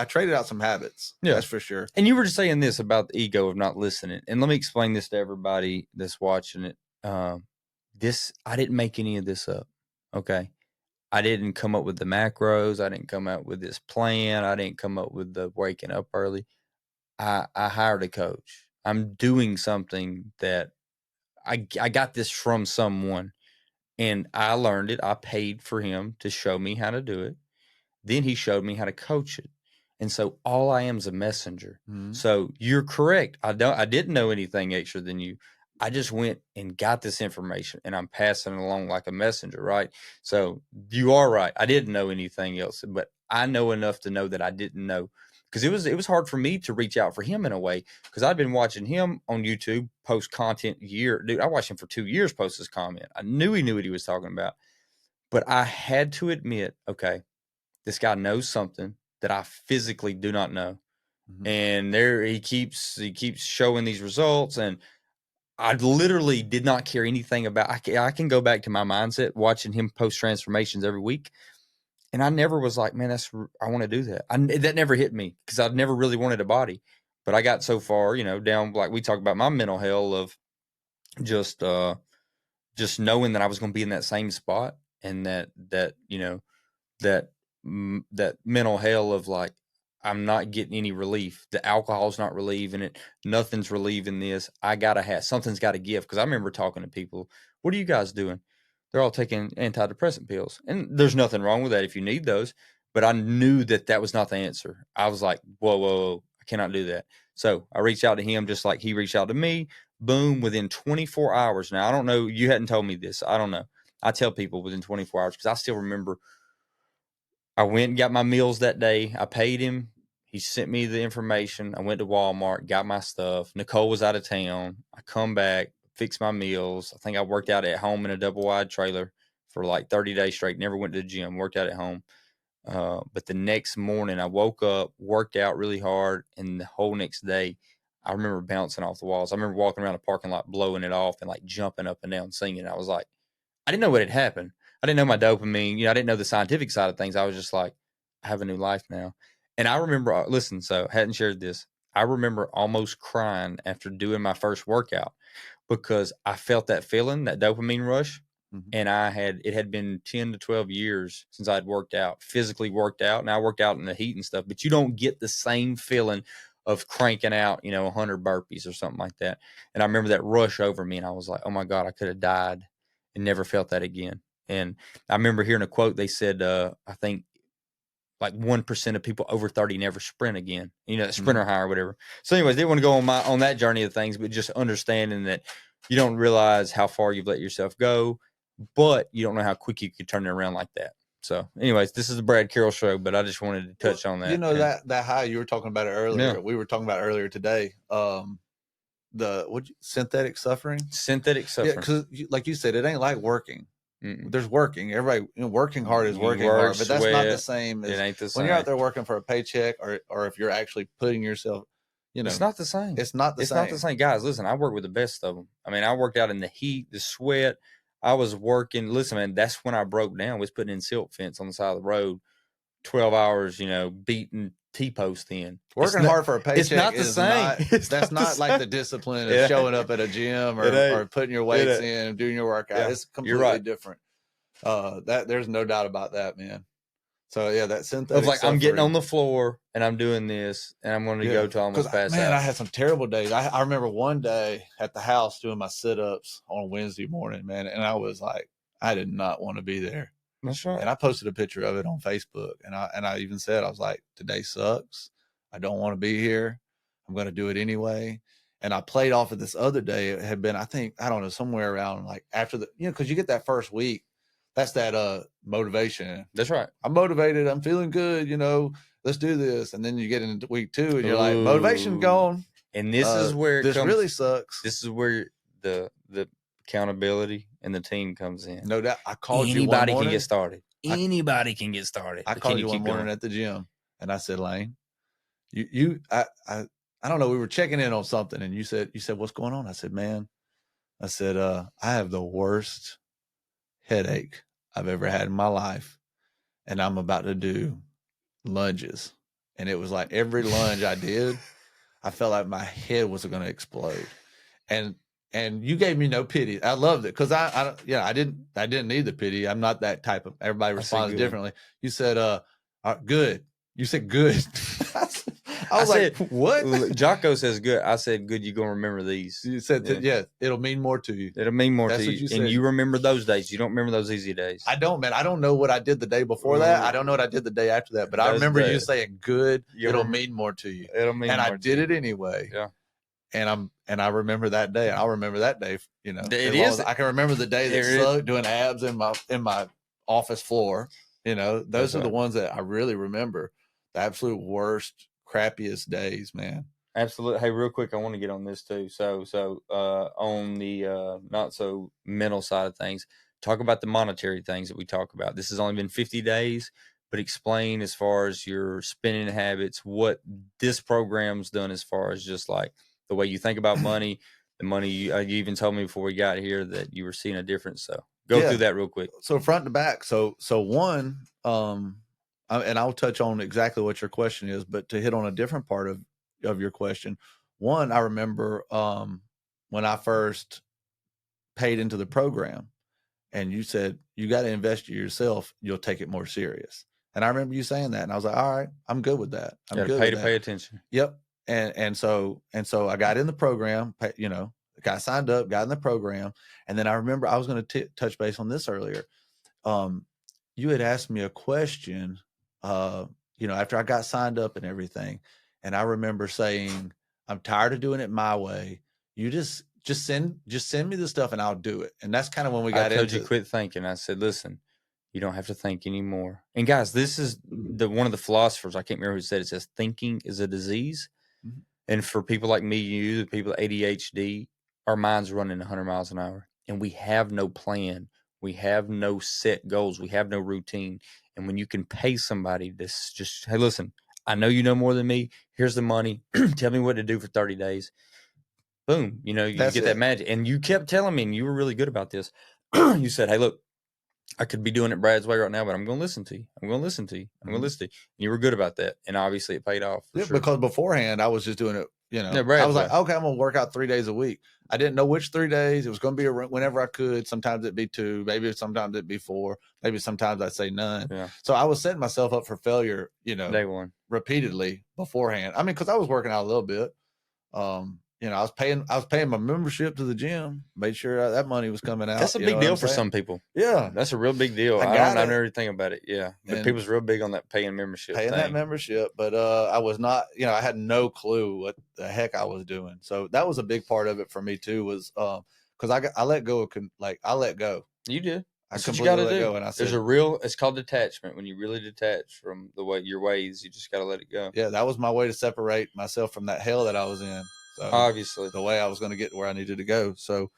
traded out some habits. Yeah. That's for sure. And you were just saying this about the ego of not listening. And let me explain this to everybody that's watching it. I didn't make any of this up. Okay. I didn't come up with the macros. I didn't come up with this plan. I didn't come up with the waking up early. I hired a coach. I'm doing something that I got this from someone, and I learned it. I paid for him to show me how to do it. Then he showed me how to coach it. And so all I am is a messenger. Mm-hmm. So you're correct. I didn't know anything extra than you. I just went and got this information and I'm passing it along like a messenger, right? So you are right. I didn't know anything else, but I know enough to know that I didn't know, because it was hard for me to reach out for him in a way, because I'd been watching him on YouTube post content dude. I watched him for 2 years post his comment. I knew he knew what he was talking about, but I had to admit, okay, this guy knows something that I physically do not know. Mm-hmm. And there he keeps showing these results, and I literally did not care anything about. I can go back to my mindset watching him post transformations every week, and I never was like, man, I want to do that. That never hit me because I'd never really wanted a body, but I got so far, down like we talk about my mental hell of just just knowing that I was going to be in that same spot, and that that mental hell of like I'm not getting any relief. The alcohol's not relieving it. Nothing's relieving this. I gotta have something's got to give. Because I remember talking to people. What are you guys doing? They're all taking antidepressant pills, and there's nothing wrong with that if you need those. But I knew that was not the answer. I was like, whoa, whoa, whoa, I cannot do that. So I reached out to him just like he reached out to me. Boom, within 24 hours. Now I don't know. You hadn't told me this. I don't know. I tell people within 24 hours because I still remember I went and got my meals that day. I paid him. He sent me the information. I went to Walmart, got my stuff. Nicole was out of town. I come back, fixed my meals. I think I worked out at home in a double wide trailer for like 30 days straight. Never went to the gym, worked out at home. But the next morning, I woke up, worked out really hard, and the whole next day, I remember bouncing off the walls. I remember walking around the parking lot, blowing it off, and like jumping up and down, singing. I was like, I didn't know what had happened. I didn't know my dopamine. I didn't know the scientific side of things. I was just like, I have a new life now. And I remember, listen, so I hadn't shared this. I remember almost crying after doing my first workout because I felt that feeling, that dopamine rush. Mhm. And it had been 10 to 12 years since I'd worked out, physically worked out. And I worked out in the heat and stuff, but you don't get the same feeling of cranking out, 100 burpees or something like that. And I remember that rush over me, and I was like, oh my God, I could have died and never felt that again. And I remember hearing a quote. They said, I think like 1% of people over 30 never sprint again, sprinter high or whatever. So anyways, didn't want to go on that journey of things, but just understanding that you don't realize how far you've let yourself go, but you don't know how quick you could turn it around like that. So anyways, this is the Brad Carroll show, but I just wanted to touch on that. That high you were talking about it earlier. Yeah. We were talking about it earlier today. Synthetic suffering. Synthetic Yeah, suffering. because like you said, it ain't like working. Mm-mm. There's working. Everybody, working hard is You working work, hard, but that's not the sweat. same It as ain't the when same. you're out there working for a paycheck, or if you're actually putting yourself. It's not the same. It's not the It's same. not the same. Guys, listen, I work with the best of them. I mean, I worked out in the heat, the sweat. I was working. Listen, man, that's when I broke down, was putting in silk fence on the side of the road, 12 hours, beating T-post in. Working hard for a paycheck it's not the is same. not. It's That's not not like the discipline of Yeah. showing up at a gym It ain't. or putting your It weights ain't. in and doing your workout. Yeah, It's you're completely right. different. That there's no doubt about that, man. So yeah, that synthetic Of like, I'm getting suffering. on the floor and I'm doing this and I'm going to go till I almost pass out. I had some terrible days. I remember one day at the house doing my sit-ups on Wednesday morning, man, and I was like, I did not want to be there. That's right. And I posted a picture of it on Facebook, and I even said, I was like, today sucks. I don't want to be here. I'm going to do it anyway. And I played off of this other day. It had been, I think, I don't know, somewhere around like after the, because you get that first week. That's that motivation. That's right. I'm motivated. I'm feeling good. Let's do this. And then you get into week 2 and you're like, motivation gone. And this is where this really sucks. This is where the accountability and the team comes in. No doubt. I called Anybody you one morning. can get started. Anybody can get started. I called you one morning at the gym, and I said, Lane, I don't know. We were checking in on something, and you said, what's going on? I said, man, I have the worst headache I've ever had in my life, and I'm about to do lunges. And it was like every lunge I did, I felt like my head was going to explode. And you gave me no pity. I loved it because I didn't need the pity. I'm not that type of. Everybody responds differently. You said, good. You said good. I was like, what? Jocko says good. I said good. You gonna remember these? You said, yeah, it'll mean more to you. It'll mean more to you. What you said. And you remember those days. You don't remember those easy days. I don't, man. I don't know what I did the day before that. I don't know what I did the day after that. But I remember you saying good. It'll mean more to you. It'll mean and more. I did it anyway. Yeah. And I remember that day. I'll remember that day. It is. I can remember the day that sucked doing abs in my office floor. Those are the ones that I really remember. The absolute worst, crappiest days, man. Absolutely. Hey, real quick, I want to get on this too. So on the not so mental side of things, talk about the monetary things that we talk about. This has only been 50 days, but explain as far as your spending habits, what this program's done as far as just like the way you think about money, the money. You even told me before we got here that you were seeing a difference. So go through that real quick. So front to back. So one, and I'll touch on exactly what your question is, but to hit on a different part of your question, one, I remember when I first paid into the program, and you said you got to invest in yourself, you'll take it more serious. And I remember you saying that, and I was like, all right, I'm good with that. I'm good with that. Pay attention. Yep. And so I got in the program, got signed up, got in the program. And then I remember I was going to touch base on this earlier. You had asked me a question, after I got signed up and everything. And I remember saying, I'm tired of doing it my way. You just send me the stuff and I'll do it. And that's kind of when we got into. I told you quit thinking. I said, listen, you don't have to think anymore. And guys, this is one of the philosophers, I can't remember who said it, says thinking is a disease. Mm-hmm. And for people like me, you, the people with ADHD, our minds running 100 miles an hour and we have no plan. We have no set goals. We have no routine. And when you can pay somebody this, just, hey, listen, I know you know more than me. Here's the money. Tell me what to do for 30 days. Boom. You get that magic. And you kept telling me, and you were really good about this. You said, hey, look, I could be doing it Brad's way right now, but I'm going to listen to you. I'm going to listen to you. I'm going to listen to you. And you were good about that. And obviously it paid off. Yeah, sure. Because beforehand, I was just doing it, I was like, okay, I'm going to work out 3 days a week. I didn't know which 3 days. It was going to be whenever I could. Sometimes it'd be 2, maybe sometimes it'd be 4, maybe sometimes I'd say none. Yeah. So I was setting myself up for failure, day one, repeatedly beforehand. I mean, because I was working out a little bit. I was paying my membership to the gym, made sure that money was coming out. That's a big deal for some people. Yeah. That's a real big deal. I don't know everything about it. Yeah. But people's real big on that paying membership. That membership. But I was not, I had no clue what the heck I was doing. So that was a big part of it for me too, was because I let go I let go. You did. That's what you got to do. And I said, it's called detachment. When you really detach from your ways, you just got to let it go. Yeah. That was my way to separate myself from that hell that I was in. So obviously the way I was going to get to where I needed to go. So,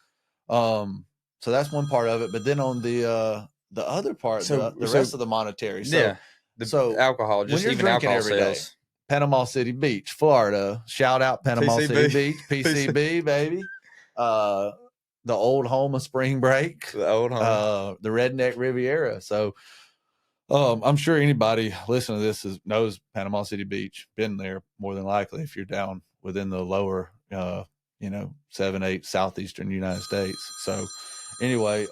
so that's one part of it. But then on the other part, the rest of the monetary. So, alcohol, just even alcohol sales. Day, Panama City Beach, Florida. Shout out Panama City Beach, PCB, baby. The old home of spring break. The old home. The Redneck Riviera. So, I'm sure anybody listening to this knows Panama City Beach. Been there more than likely if you're down within the lower, 7, 8 southeastern United States. So anyway,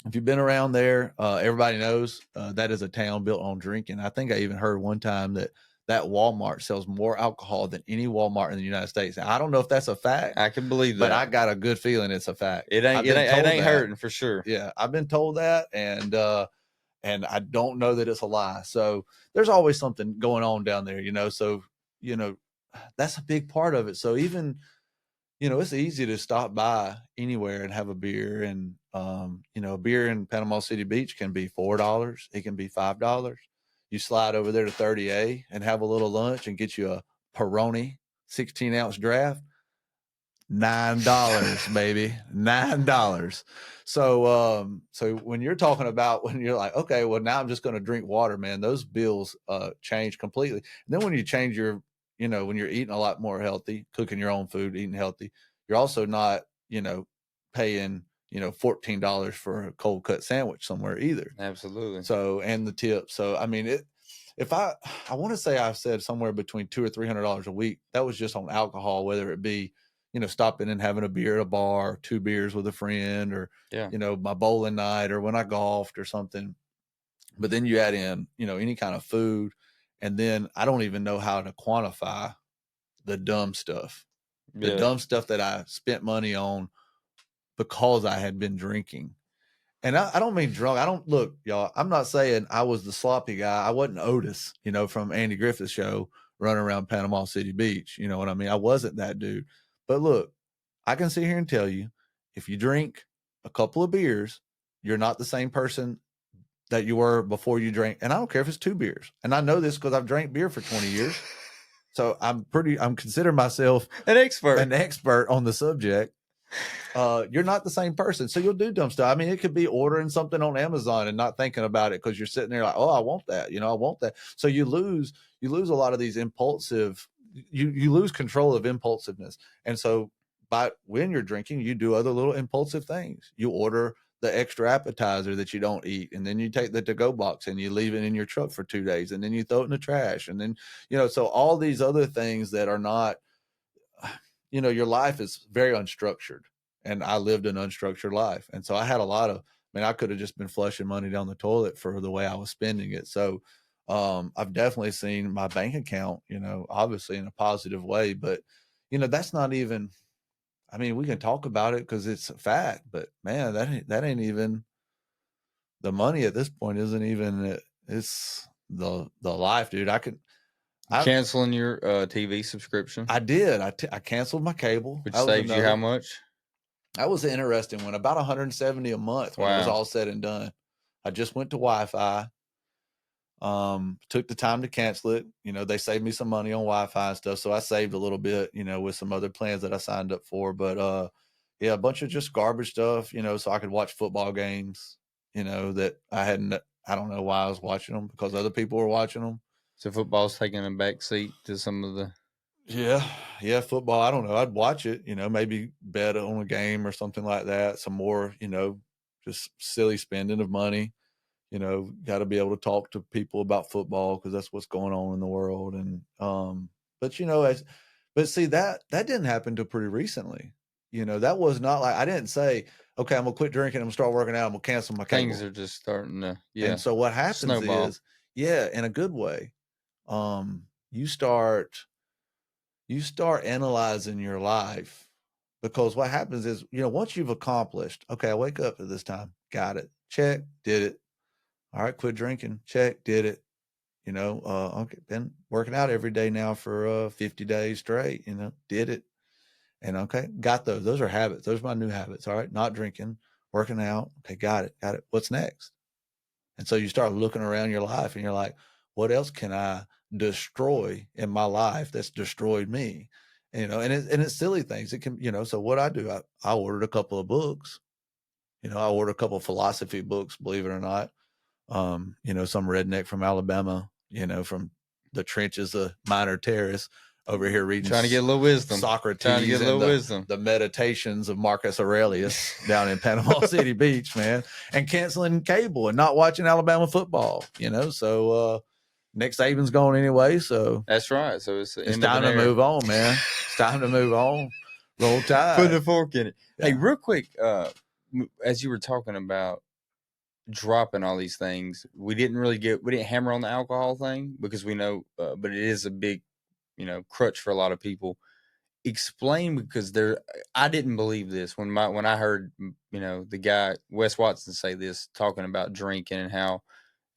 if you've been around there, everybody knows that is a town built on drinking. I think I even heard one time that Walmart sells more alcohol than any Walmart in the United States. Now, I don't know if that's a fact. I can believe that. But I got a good feeling it's a fact. It ain't hurting for sure. Yeah, I've been told that, and I don't know that it's a lie. So there's always something going on down there, So, that's a big part of it. So even, it's easy to stop by anywhere and have a beer. And, a beer in Panama City Beach can be $4. It can be $5. You slide over there to 30A and have a little lunch and get you a Peroni 16-ounce draft. $9, baby, $9. So, so when you're talking about, when you're like, okay, well now I'm just going to drink water, man, those bills, change completely. And then when you change your, when you're eating a lot more healthy, cooking your own food, eating healthy, you're also not, paying, $14 for a cold cut sandwich somewhere either. Absolutely. So, and the tip. So, I mean, if I want to say I've said somewhere between $200 or $300 a week, that was just on alcohol, whether it be, stopping and having a beer at a bar, 2 beers with a friend, or, my bowling night, or when I golfed or something. But then you add in, any kind of food. And then I don't even know how to quantify the dumb stuff, the dumb stuff that I spent money on because I had been drinking. And I don't mean drunk. I don't look, y'all. I'm not saying I was the sloppy guy. I wasn't Otis, from Andy Griffith's show running around Panama City Beach. You know what I mean? I wasn't that dude. But look, I can sit here and tell you, if you drink a couple of beers, you're not the same person that you were before you drank. And I don't care if it's 2 beers. And I know this because I've drank beer for 20 years. So I'm considering myself an expert on the subject. You're not the same person. So you'll do dumb stuff. I mean, it could be ordering something on Amazon and not thinking about it because you're sitting there like, oh, I want that. I want that. So you lose a lot of these impulsive, you lose control of impulsiveness. And so but when you're drinking, you do other little impulsive things. You order the extra appetizer that you don't eat, and then you take the to-go box and you leave it in your truck for 2 days, and then you throw it in the trash, and then, so all these other things that are not, your life is very unstructured, and I lived an unstructured life, and so I had a lot of, I could have just been flushing money down the toilet for the way I was spending it. So I've definitely seen my bank account, obviously in a positive way, but that's not even, we can talk about it because it's a fact, but man, that ain't even the money at this point. Isn't even, it's the life, dude. Canceling your TV subscription, I did. I canceled my cable. which That was saves you how another. much? That was an interesting one. About 170 a month when it was Wow. all said and done. I just went to Wi-Fi. Took the time to cancel it. They saved me some money on Wi-Fi and stuff, so I saved a little bit, with some other plans that I signed up for. But yeah, a bunch of just garbage stuff, so I could watch football games, that I hadn't. I don't know why I was watching them, because other people were watching them. So football's taking a back seat to some of the. Yeah, football. I don't know. I'd watch it, maybe bet on a game or something like that. Some more, just silly spending of money. Got to be able to talk to people about football because that's what's going on in the world. And but but see, that didn't happen until pretty recently. That was not like, I didn't say, okay, I'm gonna quit drinking, I'm gonna start working out, I'm gonna cancel my cable. Things are just starting to, And so what happens snowball. is, yeah, in a good way, you start analyzing your life, because what happens is, once you've accomplished, okay, I wake up at this time, got it, check, did it. All right, quit drinking, check, did it. Okay, been working out every day now for 50 days straight, did it. And okay, got those. Those are habits. Those are my new habits. All right, not drinking, working out. Okay, got it. What's next? And so you start looking around your life and you're like, what else can I destroy in my life that's destroyed me? And it's silly things. It can, so what I do, I ordered a couple of books. I ordered a couple of philosophy books, believe it or not. Some redneck from Alabama, from the trenches of minor terrorists over here reading, trying to get a little wisdom, Socrates, and the meditations of Marcus Aurelius down in Panama City Beach, man, and canceling cable and not watching Alabama football. So Nick Saban's gone anyway. So that's right. So it's time to move on, man. It's time to move on. Roll Tide. Put a fork in it. Yeah. Hey, real quick, as you were talking about dropping all these things, we didn't hammer on the alcohol thing because we know, but it is a big, crutch for a lot of people. Explain, because I didn't believe this when I heard, the guy Wes Watson say this, talking about drinking and how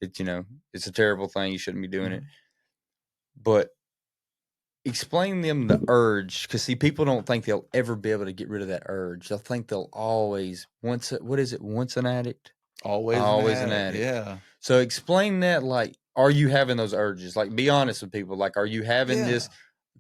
it's a terrible thing, you shouldn't be doing it. But explain them the urge, because see, people don't think they'll ever be able to get rid of that urge. They'll think they'll always once an addict, always an addict. Yeah. So explain that. Like, are you having those urges? Like, be honest with people. Like, are you having this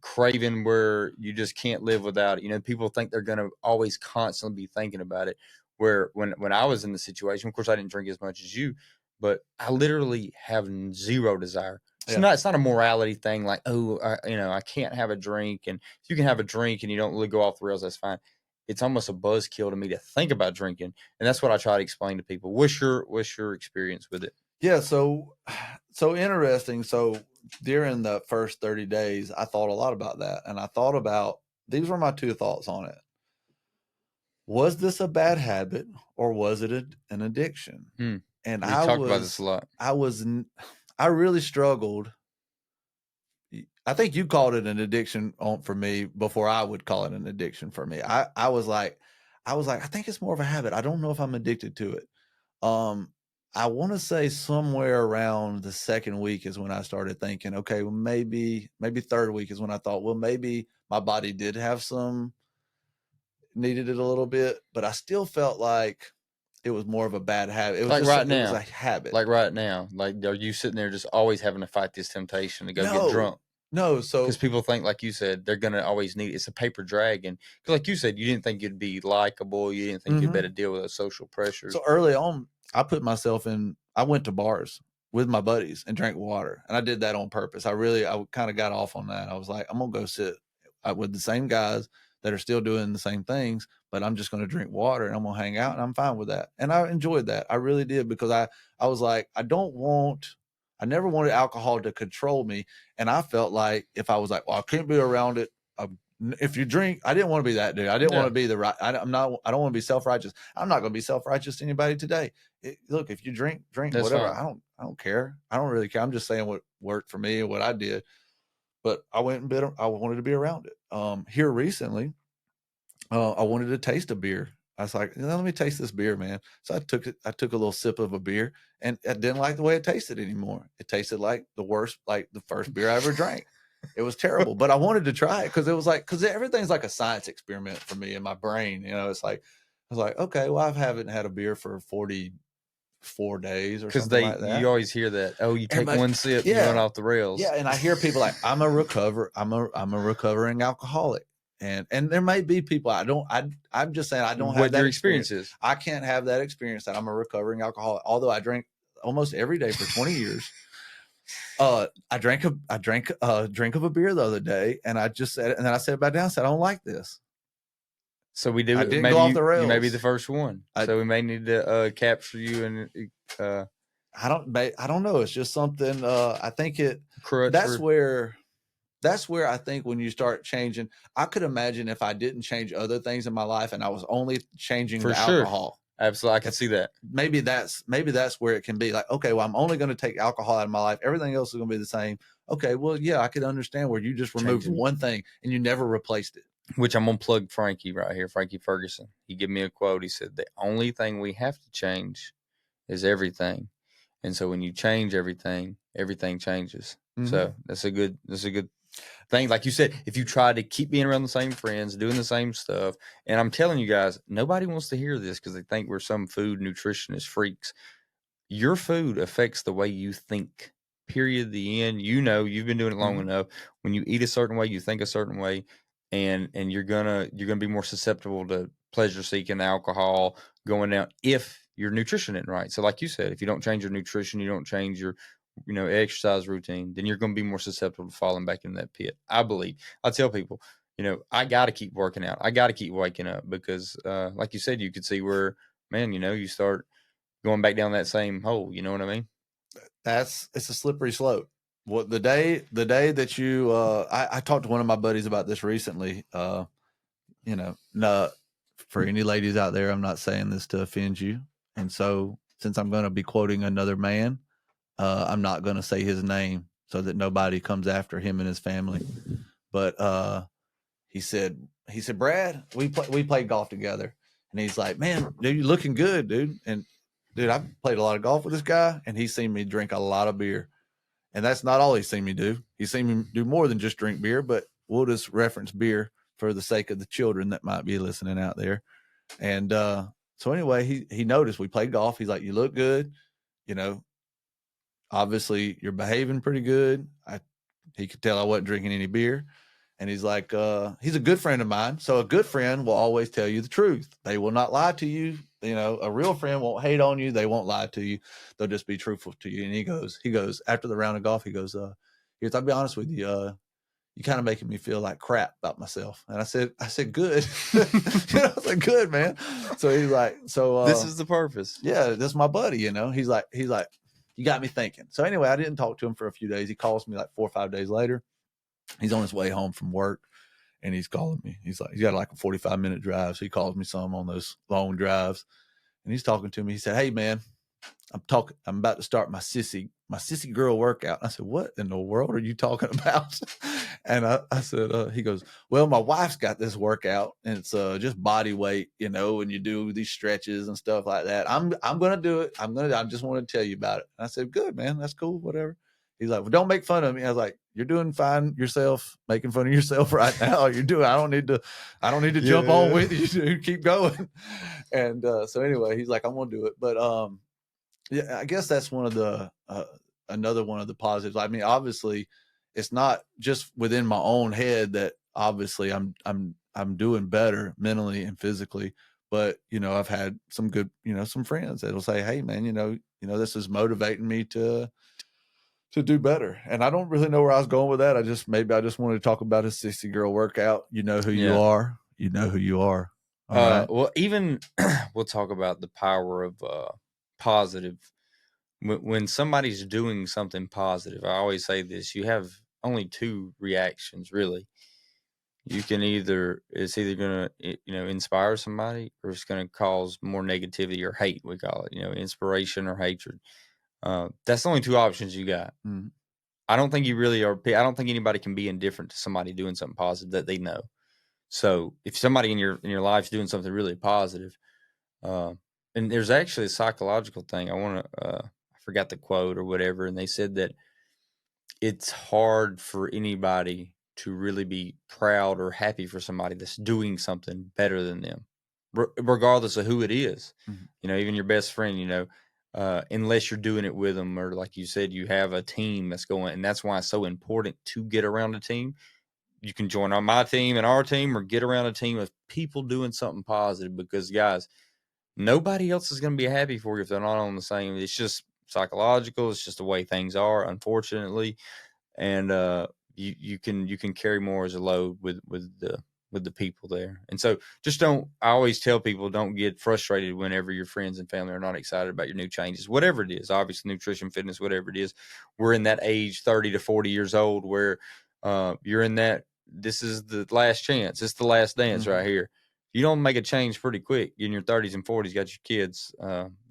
craving where you just can't live without it? People think they're gonna always constantly be thinking about it. Where when I was in the situation, of course, I didn't drink as much as you, but I literally have zero desire. It's not a morality thing. Like, oh, I can't have a drink, and if you can have a drink and you don't really go off the rails, that's fine. It's almost a buzzkill to me to think about drinking, and that's what I try to explain to people. What's your experience with it? Yeah, so interesting. So during the first 30 days, I thought a lot about that, and I thought about, these were my two thoughts on it. Was this a bad habit, or was it an addiction? And we talked about this a lot. I really struggled. I think you called it an addiction for me before I would call it an addiction for me. I was like, I think it's more of a habit. I don't know if I'm addicted to it. I want to say somewhere around the second week is when I started thinking, okay, well, maybe third week is when I thought, well, maybe my body did have needed it a little bit, but I still felt like it was more of a bad habit. It was like just right now. It was a habit. Like right now. Like, are you sitting there just always having to fight this temptation to go get drunk? No, so because people think, like you said, they're gonna always need it's a paper dragon. Because, like you said, you didn't think you'd be likable, you didn't think you'd better deal with those social pressures. So early on, I put myself in. I went to bars with my buddies and drank water, and I did that on purpose. I kind of got off on that. I was like, I'm gonna go sit with the same guys, that are still doing the same things, but I'm just going to drink water and I'm going to hang out, and I'm fine with that. And I enjoyed that. I really did, because I was like, I never wanted alcohol to control me. And I felt like if I was like, well, I can't be around it. If you drink, I didn't want to be that dude. I didn't want to be the right. I don't want to be self-righteous. I'm not going to be self-righteous to anybody today. Look, if you drink, That's whatever. fine. I don't care. I don't really care. I'm just saying what worked for me and what I did. But I went and I wanted to be around it. Here recently, I wanted to taste a beer. I was like, let me taste this beer, man. So I took a little sip of a beer, and I didn't like the way it tasted anymore. It tasted like the first beer I ever drank. It was terrible, but I wanted to try it because everything's like a science experiment for me in my brain. It's like, I was like, okay, well, I haven't had a beer for 44 days or something like that. You always hear that. Oh, you take one sip, you're going off the rails. Yeah, and I hear people like, I'm a recovering alcoholic. And there may be people I'm just saying I don't have what that your experience is. I can't have that experience that I'm a recovering alcoholic. Although I drink almost every day for 20 years. I drank a drink of a beer the other day, and I just said it, and then I said it back down. I said, I don't like this. So we do. I didn't go off the rails. You may be the first one. So we may need to capture you and. I don't know. It's just something. I think that's where I think when you start changing, I could imagine if I didn't change other things in my life and I was only changing the alcohol. Absolutely. I can see that. Maybe that's where it can be like, okay, well, I'm only going to take alcohol out of my life. Everything else is going to be the same. Okay, well, yeah, I could understand where you just removed one thing and you never replaced it. Which I'm going to plug Frankie right here, Frankie Ferguson. He gave me a quote. He said, the only thing we have to change is everything. And so when you change everything, everything changes. Mm-hmm. So that's a good thing. Like you said, if you try to keep being around the same friends, doing the same stuff, and I'm telling you guys, nobody wants to hear this because they think we're some food nutritionist freaks. Your food affects the way you think. Period. The end. You've been doing it long enough. When you eat a certain way, you think a certain way, and you're gonna be more susceptible to pleasure seeking, alcohol going down if your nutrition isn't right. So, like you said, if you don't change your nutrition, you don't change your exercise routine, then you're going to be more susceptible to falling back in that pit. I believe. I tell people, I got to keep working out. I got to keep waking up because, like you said, you could see where, man, you start going back down that same hole. You know what I mean? It's a slippery slope. What the day that you, I talked to one of my buddies about this recently. No, for any ladies out there, I'm not saying this to offend you. And so, since I'm going to be quoting another man, I'm not going to say his name so that nobody comes after him and his family. But he said, Brad, we played golf together, and he's like, man, dude, you looking good, dude. And dude, I've played a lot of golf with this guy, and he's seen me drink a lot of beer, and that's not all he's seen me do. He's seen me do more than just drink beer, but we'll just reference beer for the sake of the children that might be listening out there. And so anyway, he noticed we played golf. He's like, you look good, obviously you're behaving pretty good. He could tell I wasn't drinking any beer. And he's like, he's a good friend of mine. So a good friend will always tell you the truth. They will not lie to you. A real friend won't hate on you. They won't lie to you. They'll just be truthful to you. And he goes, after the round of golf, he goes, I'll be honest with you. You kind of making me feel like crap about myself. And I said, good. I was like, good, man. So he's like, this is the purpose. Yeah, this is my buddy, He's like, you got me thinking. So anyway, I didn't talk to him for a few days. He calls me like 4 or 5 days later. He's on his way home from work, and he's calling me. He's like, he's got like a 45-minute drive. So he calls me some on those long drives, and he's talking to me. He said, hey man, I'm about to start my sissy girl workout. I said, what in the world are you talking about? And I said, he goes, well, my wife's got this workout, and it's just body weight, and you do these stretches and stuff like that. I'm going to do it. I just want to tell you about it. And I said, good, man. That's cool. Whatever. He's like, well, don't make fun of me. I was like, you're doing fine yourself, making fun of yourself right now. I don't need to jump on with you, dude. Keep going. And so anyway, he's like, I'm going to do it. But yeah, I guess that's one of the another one of the positives. I mean, obviously, it's not just within my own head that obviously I'm doing better mentally and physically, but I've had some good some friends that'll say, hey man, this is motivating me to do better. And I don't really know where I was going with that. I just wanted to talk about his 60 girl workout. You know who you are. you know who you are. All right. Well, even we'll talk about the power of positive. When somebody's doing something positive, I always say this: you have only two reactions, really. You can it's either gonna inspire somebody, or it's gonna cause more negativity or hate. We call it, inspiration or hatred. That's the only two options you got. Mm. I don't think you really are. I don't think anybody can be indifferent to somebody doing something positive that they know. So if somebody in your life's doing something really positive, uh, and there's actually a psychological thing. I forgot the quote or whatever, and they said that it's hard for anybody to really be proud or happy for somebody that's doing something better than them, regardless of who it is. Mhm. Even your best friend, unless you're doing it with them, or like you said, you have a team that's going, and that's why it's so important to get around a team. You can join on my team and our team, or get around a team of people doing something positive, because guys, nobody else is going to be happy for you if they're not on the same. It's just psychological. It's just the way things are, unfortunately. And you can carry more as a load with the people there. And so just don't. I always tell people, don't get frustrated whenever your friends and family are not excited about your new changes, whatever it is. Obviously, nutrition, fitness, whatever it is. We're in that age, 30 to 40 years old, where you're in that. This is the last chance. It's the last dance right here. You don't make a change pretty quick in your 30s and 40s. Got your kids.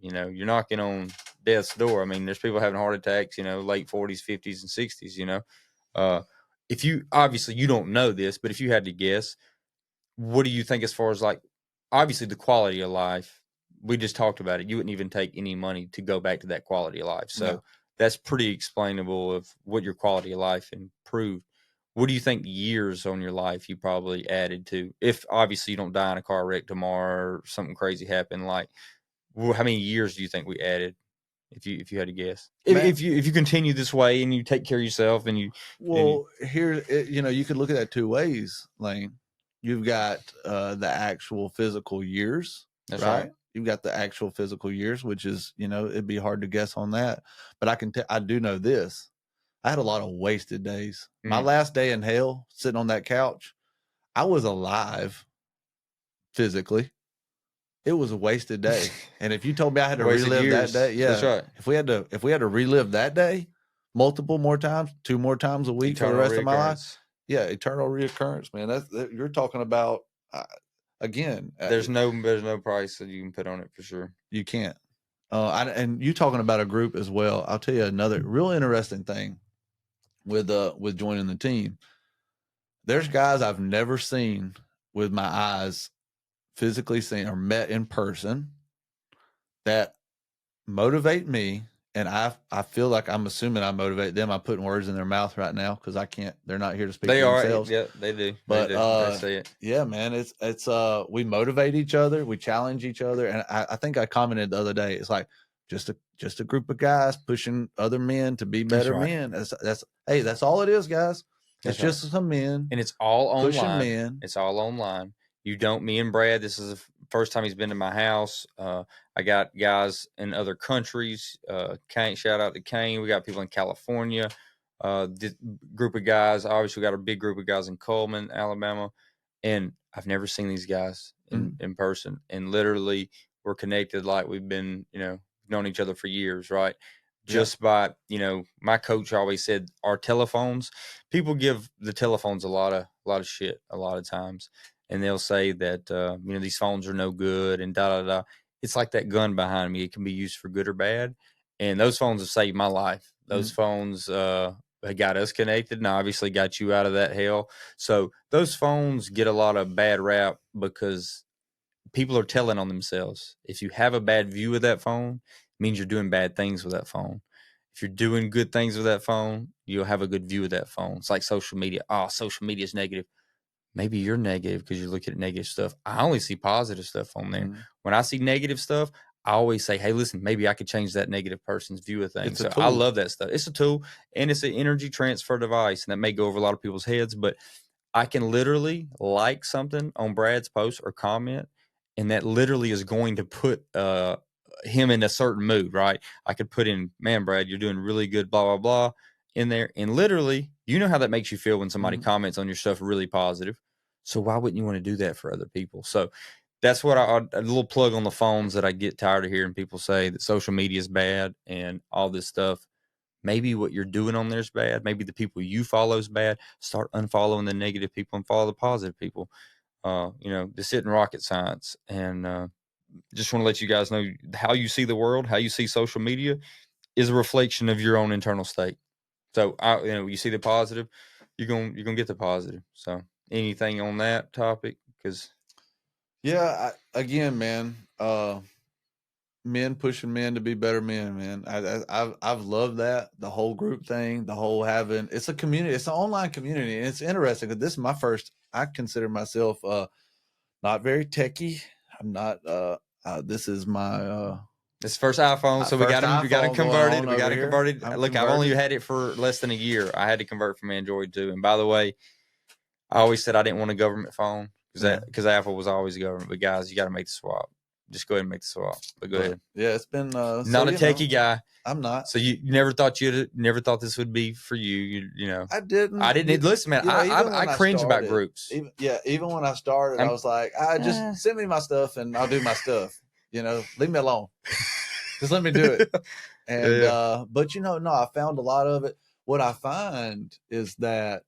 You're knocking on death's door. I mean, there's people having heart attacks. Late 40s, 50s, and 60s. Uh, if you obviously you don't know this, but if you had to guess, what do you think as far as, like, obviously the quality of life? We just talked about it. You wouldn't even take any money to go back to that quality of life. So Yeah. that's pretty explainable of what your quality of life improved. What do you think years on your life you probably added to, if obviously you don't die in a car wreck tomorrow or something crazy happened? Like, how many years do you think we added, if you had to guess? If, Man, if you continue this way and you take care of yourself and you well, here, you could look at that two ways, Lane. You've got the actual physical years, that's right? right. You've got the actual physical years, which is, it'd be hard to guess on that. But I do know this. I had a lot of wasted days. My Mm. last day in hell, sitting on that couch, I was alive physically. It was a wasted day. And if you told me I had to Wasted relive that day, years. That's yeah. right. If we had to relive that day multiple more times, 2 more times a week for the Eternal rest of my life, reoccurrence. yeah, eternal reoccurrence, man. You're talking about again. There's no price that you can put on it for sure. You can't. And you talking about a group as well. I'll tell you another real interesting thing with joining the team. There's guys I've never seen with my eyes, physically seen or met in person, that motivate me, and I feel like I'm assuming I motivate them. I'm putting words in their mouth right now because I can't. They're not here to speak They for are. themselves. Yeah, they do. They But do. They say it. yeah, man, it's we motivate each other, we challenge each other, and I think I commented the other day. It's like just a group of guys pushing other men to be That's better right. men. That's all it is, guys. It's That's right. just some men And it's all pushing online. men. It's all online. Me and Brad, this is the first time he's been to my house. I got guys in other countries. Kane, shout out to Kane. We got people in California. This group of guys. Obviously, we got a big group of guys in Coleman, Alabama. And I've never seen these guys in person. And literally, we're connected like we've been, known each other for years, right? Yeah. Just by, my coach always said, our telephones, people give the telephones a lot of shit a lot of times. And they'll say that, these phones are no good and da, da, da. It's like that gun behind me. It can be used for good or bad. And those phones have saved my life. Those phones, got us connected and obviously got you out of that hell. So those phones get a lot of bad rap because people are telling on themselves. If you have a bad view of that phone, it means you're doing bad things with that phone. If you're doing good things with that phone, you'll have a good view of that phone. It's like social media. Oh, social media is negative. Maybe you're negative because you're looking at negative stuff. I only see positive stuff on there. When I see negative stuff, I always say, hey, listen, maybe I could change that negative person's view of things. It's a So I tool. love that stuff. It's a tool and it's an energy transfer device. And that may go over a lot of people's heads, but I can literally like something on Brad's post or comment, and that literally is going to put him in a certain mood, right? I could put in, man, Brad, you're doing really good, blah, blah, blah, in there. And literally, you know how that makes you feel when somebody comments on your stuff really positive. So why wouldn't you want to do that for other people? So that's what a little plug on the phones that I get tired of hearing people say that social media is bad and all this stuff. Maybe what you're doing on there is bad. Maybe the people you follow is bad. Start unfollowing the negative people and follow the positive people. This isn't rocket science. And just want to let you guys know how you see the world, how you see social media is a reflection of your own internal state. So you see the positive, you're gonna get the positive. So anything on that topic? Because again, man, men pushing men to be better men, man. I've loved that, the whole group thing, the whole having, it's a community, it's an online community, and it's interesting because this is my first. I consider myself not very techie. I'm not. This is my this first iPhone, so we got to convert it. We got to convert it. Look, I've only had it for less than a year. I had to convert from Android too. And by the way, I always said I didn't want a government phone because Apple was always government. But guys, you got to make the swap. Just go ahead and make the swap. But go ahead. Yeah, it's been not a techie guy. I'm not. So you never thought this would be for you. I didn't. Listen, man. I cringe about groups. Even when I started, I was like, just send me my stuff and I'll do my stuff. Leave me alone. Just let me do it. And but no, I found a lot of it. What I find is that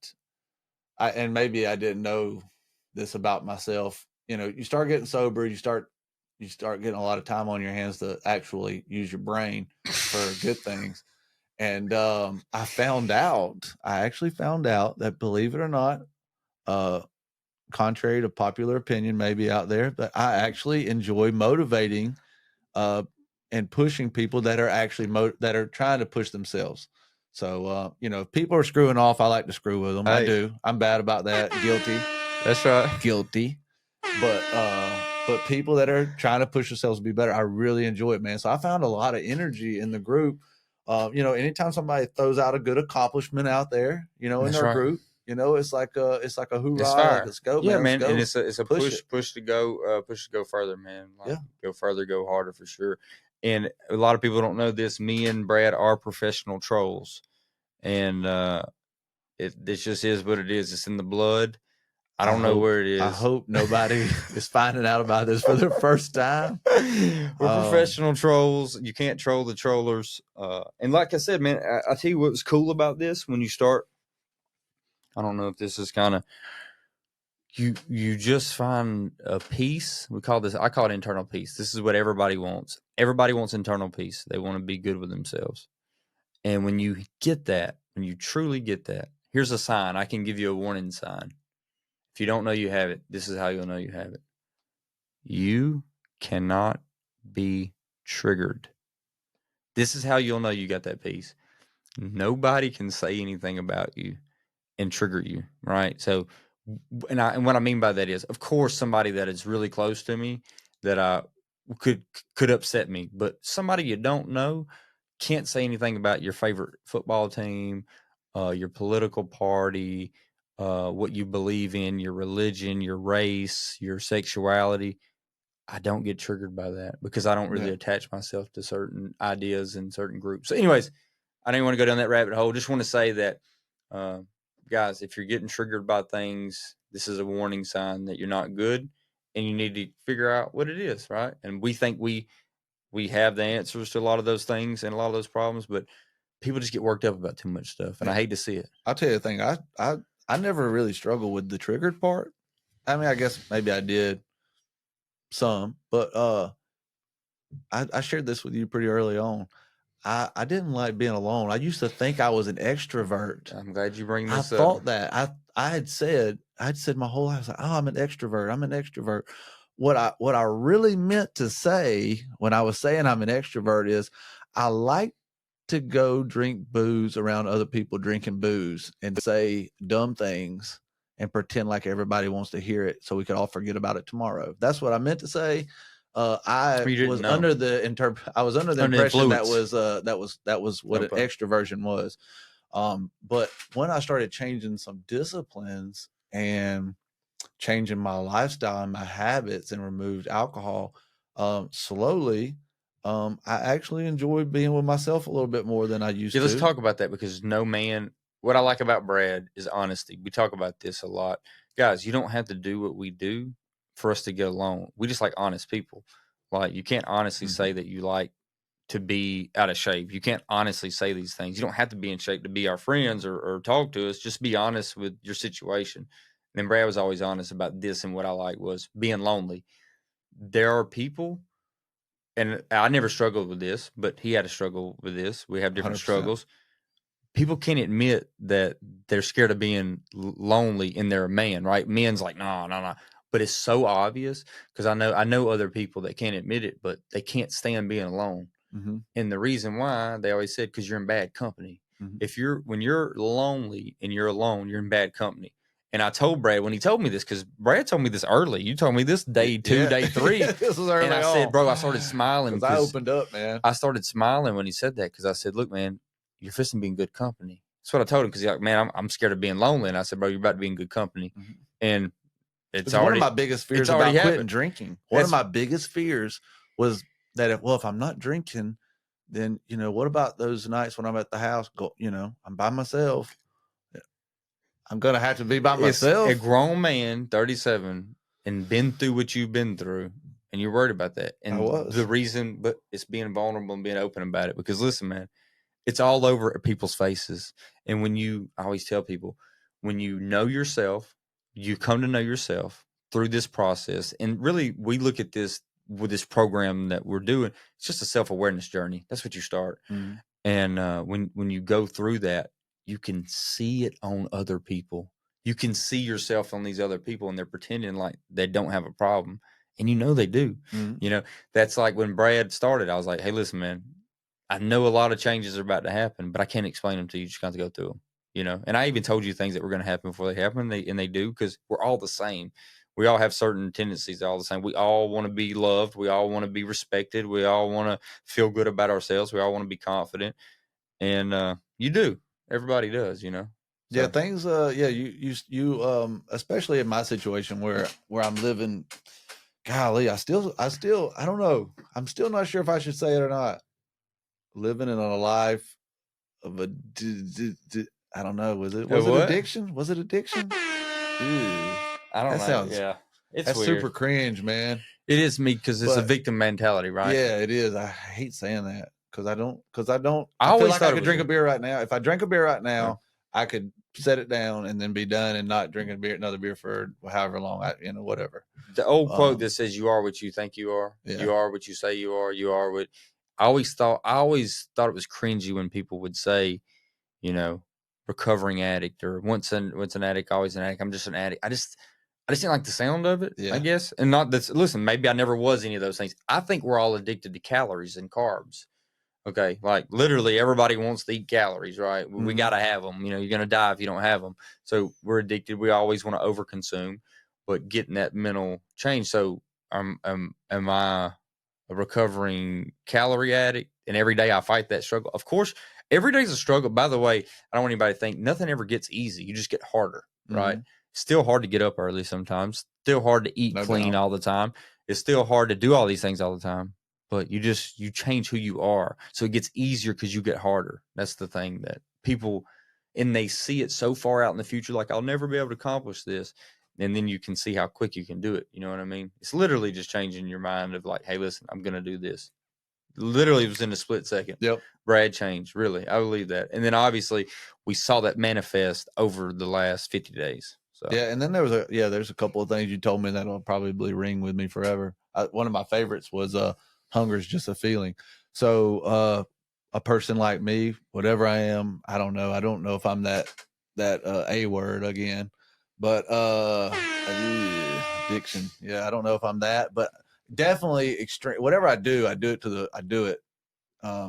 and maybe I didn't know this about myself. You start getting sober, you start getting a lot of time on your hands to actually use your brain for good things. And I actually found out that, believe it or not, contrary to popular opinion maybe out there, but I actually enjoy motivating and pushing people that are actually that are trying to push themselves. So, if people are screwing off, I like to screw with them. Hey. I do. I'm bad about that. Guilty. That's right. Guilty. But people that are trying to push themselves to be better, I really enjoy it, man. So I found a lot of energy in the group. Anytime somebody throws out a good accomplishment out there, in their group, it's like a hoorah, let's go, yeah, man. And it's a push to go further, man. Go further, go harder for sure. And a lot of people don't know this. Me and Brad are professional trolls, and it just is what it is. It's in the blood. I don't know where it is. I hope nobody is finding out about this for the first time. We're professional trolls. You can't troll the trollers. And like I said, man, I tell you what was cool about this when you start. I don't know if this is kind of you just find a peace. I call it internal peace. This is what everybody wants. Everybody wants internal peace. They want to be good with themselves. And when you get that, when you truly get that, here's a sign. I can give you a warning sign. If you don't know you have it, this is how you'll know you have it. You cannot be triggered. This is how you'll know you got that peace. Nobody can say anything about you and trigger you, right? So, and what I mean by that is, of course, somebody that is really close to me that I could upset me, but somebody you don't know can't say anything about your favorite football team, your political party, what you believe in, your religion, your race, your sexuality. I don't get triggered by that because I don't really attach myself to certain ideas and certain groups. So anyways, I didn't want to go down that rabbit hole. Just want to say that, guys, if you're getting triggered by things, this is a warning sign that you're not good and you need to figure out what it is, right? And we think we have the answers to a lot of those things and a lot of those problems, but people just get worked up about too much stuff, and I hate to see it. I'll tell you the thing. I never really struggled with the triggered part. I mean, I guess maybe I did some, but I shared this with you pretty early on. I didn't like being alone. I used to think I was an extrovert. I'm glad you bring this up. I thought that I had said my whole life, like, oh, I'm an extrovert. I'm an extrovert. What I really meant to say when I was saying I'm an extrovert is I like to go drink booze around other people drinking booze and say dumb things and pretend like everybody wants to hear it so we could all forget about it tomorrow. That's what I meant to say. I was under the impression that was what an extroversion was. But when I started changing some disciplines and changing my lifestyle and my habits and removed alcohol, slowly, I actually enjoy being with myself a little bit more than I used to. Let's talk about that because what I like about Brad is honesty. We talk about this a lot. guys, you don't have to do what we do for us to get along. We just like honest people. Like, you can't honestly say that you like to be out of shape. You can't honestly say these things. You don't have to be in shape to be our friends or talk to us. Just be honest with your situation. And Brad was always honest about this, and what I like was being lonely. There are people, and I never struggled with this, but he had a struggle with this. We have different 100%. struggles. People can't admit that they're scared of being lonely and they're a man, right? Men's like, no, no, no. But it's so obvious, because I know other people that can't admit it, but they can't stand being alone. And the reason why, they always said, because you're in bad company. When you're lonely and you're alone, you're in bad company. And I told Brad when he told me this, because Brad told me this early. You told me this day 2, day 3. This was early and I said, bro, I started smiling because I opened up, man. I started smiling when he said that, because I said, look, man, you're fixing to be in good company. That's what I told him, because he's like, man, I'm scared of being lonely. And I said, bro, you're about to be in good company. And it's one of my biggest fears about quitting drinking. One of my biggest fears was that if I'm not drinking, then, what about those nights when I'm at the house, I'm by myself. I'm going to have to be by myself. A grown man, 37, and been through what you've been through, and you're worried about that. And I was. the reason, but it's being vulnerable and being open about it. Because listen, man, it's all over people's faces. And I always tell people, when you know yourself, you come to know yourself through this process. And really, we look at this with this program that we're doing. It's just a self-awareness journey. That's what you start. And when you go through that, you can see it on other people. You can see yourself on these other people, and they're pretending like they don't have a problem. And they do. That's like when Brad started, I was like, hey, listen, man, I know a lot of changes are about to happen, but I can't explain them to you. You just got to go through them, And I even told you things that were going to happen before they happen, and they do, because we're all the same. We all have certain tendencies, all the same. We all want to be loved. We all want to be respected. We all want to feel good about ourselves. We all want to be confident. And you do. Everybody does, So. Yeah, things. You. Especially in my situation where I'm living. Golly, I don't know. I'm still not sure if I should say it or not. Living in a life of a. I don't know. Was it addiction? Was it addiction? I don't know. Sounds, yeah, that's weird. Super cringe, man. It is me, because it's a victim mentality, right? Yeah, it is. I hate saying that because I don't. I feel like I could drink a beer right now. If I drank a beer right now, I could set it down and then be done and not drink another beer for however long whatever. The old quote that says, "You are what you think you are. Yeah. You are what you say you are. You are what." I always thought it was cringy when people would say, recovering addict, or once an addict, always an addict. I'm just an addict. I just didn't like the sound of it, I guess. And not that, listen, maybe I never was any of those things. I think we're all addicted to calories and carbs. Okay. Like, literally everybody wants to eat calories, right? We got to have them. You're going to die if you don't have them. So we're addicted. We always want to overconsume, but getting that mental change. So am I a recovering calorie addict? And every day I fight that struggle. Of course, every day is a struggle. By the way, I don't want anybody to think nothing ever gets easy. You just get harder, right? Still hard to get up early sometimes. Still hard to eat clean all the time. It's still hard to do all these things all the time. But you change who you are. So it gets easier because you get harder. That's the thing that people, and they see it so far out in the future, like, I'll never be able to accomplish this. And then you can see how quick you can do it. You know what I mean? It's literally just changing your mind of like, hey, listen, I'm going to do this. Literally, it was in a split second. Yep. Brad changed, really. I believe that. And then obviously we saw that manifest over the last 50 days. So. Yeah, and then there's a couple of things you told me that'll probably ring with me forever. One of my favorites was hunger is just a feeling. So a person like me, whatever I am, I don't know. I don't know if I'm that A word again, but addiction. Yeah, I don't know if I'm that, but definitely extreme. Whatever I do it.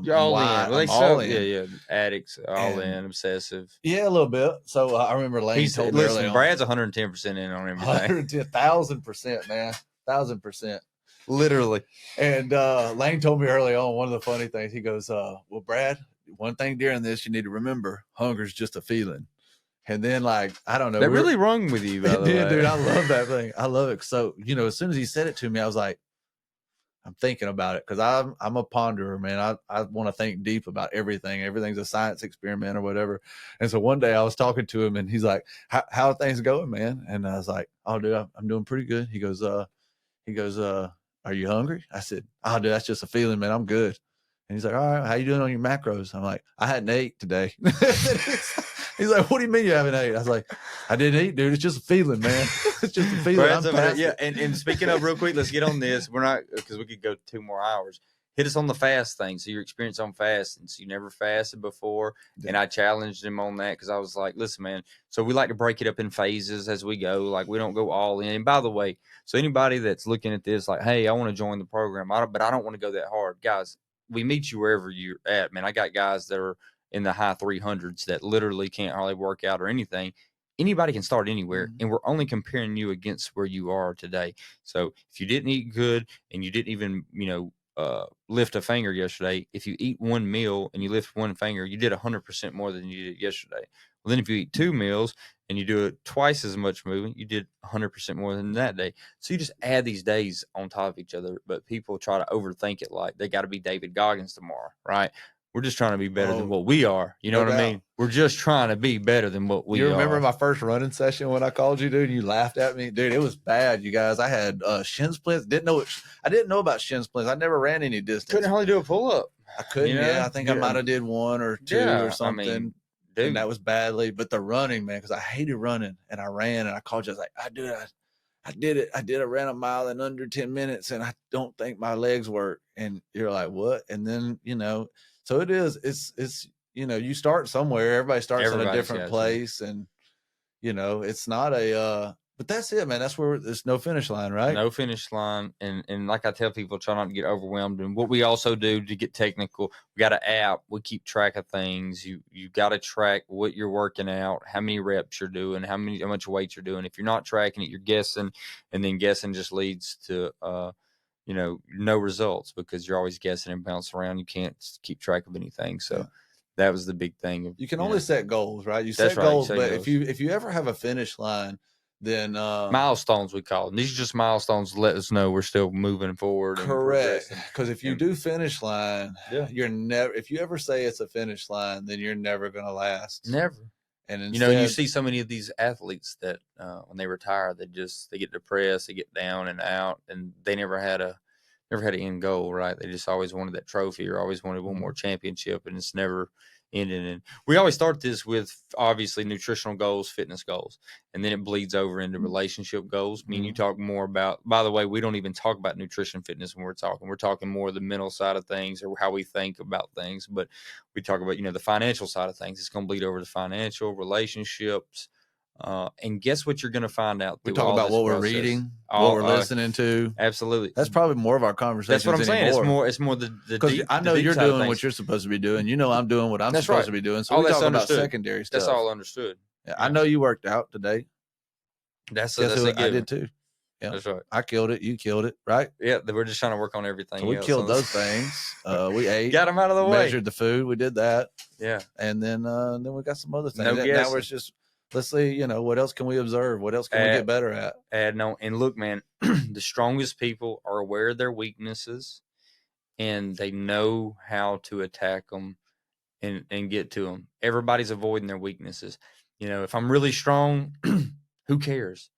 You're all in. I'm all in. Yeah. Addicts, in, obsessive. Yeah, a little bit. So I remember Lane told me early on. Brad's 110% in on everything. 1,000%, man. 1,000%. Literally. And Lane told me early on, one of the funny things, he goes, well, Brad, one thing during this you need to remember, hunger is just a feeling. And then, like, I don't know. That really rung with you, by the way. Dude, I love that thing. I love it. So, as soon as he said it to me, I was like, I'm thinking about it because I'm a ponderer, man. I want to think deep about everything. Everything's a science experiment or whatever. And so one day I was talking to him and he's like, how are things going, man? And I was like, oh, dude, I'm doing pretty good. He goes, are you hungry? I said, oh, dude, that's just a feeling, man. I'm good. And he's like, all right, how you doing on your macros? I'm like, I hadn't ate today. He's like, what do you mean you haven't ate? I was like, I didn't eat, dude. It's just a feeling, man. It's just a feeling. I'm past yeah, it. and speaking of real quick, let's get on this. We're not, because we could go 2 more hours. Hit us on the fast thing. So your experience on fasting. So you never fasted before. Yeah. And I challenged him on that because I was like, listen, man. So we like to break it up in phases as we go. Like we don't go all in. And by the way, so anybody that's looking at this, like, hey, I want to join the program, but I don't want to go that hard. Guys, we meet you wherever you're at, man. I got guys that are in the high 300s that literally can't hardly work out or anything. Anybody can start anywhere, and we're only comparing you against where you are today. So if you didn't eat good and you didn't even, lift a finger yesterday, if you eat one meal and you lift one finger, you did 100% more than you did yesterday. Well, then if you eat 2 meals and you do it twice as much movement, you did 100% more than that day. So you just add these days on top of each other, but people try to overthink it like they got to be David Goggins tomorrow, right? We're just trying to be better than what we are. You know what I mean? We're just trying to be better than what we are. You remember my first running session when I called you, dude? You laughed at me, dude. It was bad, you guys. I had shin splints. I didn't know about shin splints. I never ran any distance. Couldn't hardly do a pull up. I couldn't. Yeah, I think I might have did 1 or 2 or something. I mean, dude. And that was badly. But the running, man, because I hated running, and I ran, and I called you. I was like, I did it. I ran a mile in under 10 minutes, and I don't think my legs work. And you're like, what? And then so it is. It's you start somewhere. Everybody starts in a different place, and it's not a. But that's it, man. That's where there's no finish line, right? No finish line, and like I tell people, try not to get overwhelmed. And what we also do to get technical, we got an app. We keep track of things. You got to track what you're working out, how many reps you're doing, how much weight you're doing. If you're not tracking it, you're guessing, and then guessing just leads to no results because you're always guessing and bouncing around. You can't keep track of anything. So that was the big thing. You can only set goals, right? You set goals, but if you ever have a finish line, then milestones we call them. These are just milestones to let us know we're still moving forward. Correct. Because if you do finish line, you're never. If you ever say it's a finish line, then you're never going to last. Never. And instead, you see so many of these athletes that when they retire, they get depressed, they get down and out, and they never had an end goal, right? They just always wanted that trophy or always wanted one more championship, and it's never ending. And we always start this with obviously nutritional goals, fitness goals, and then it bleeds over into relationship goals. I mean, you talk more about, by the way, we don't even talk about nutrition, fitness when we're talking more the mental side of things or how we think about things, but we talk about, the financial side of things. It's going to bleed over to financial relationships. And guess what you're going to find out? We talk about what we're reading, what we're listening to. Absolutely. That's probably more of our conversation. That's what I'm saying. It's more the deep. I know you're doing what you're supposed to be doing. I'm doing what I'm supposed to be doing. So we talk about secondary stuff. That's all understood. Yeah, I know you worked out today. That's a given. I did too. Yeah, that's right. I killed it. You killed it, right? Yeah, we're just trying to work on everything. So we killed those things. We ate, got them out of the way, measured the food. We did that. Yeah, and then we got some other things. Now we're just. Let's see, what else can we observe? What else can we get better at? And look, man, the strongest people are aware of their weaknesses, and they know how to attack them and get to them. Everybody's avoiding their weaknesses. If I'm really strong, who cares?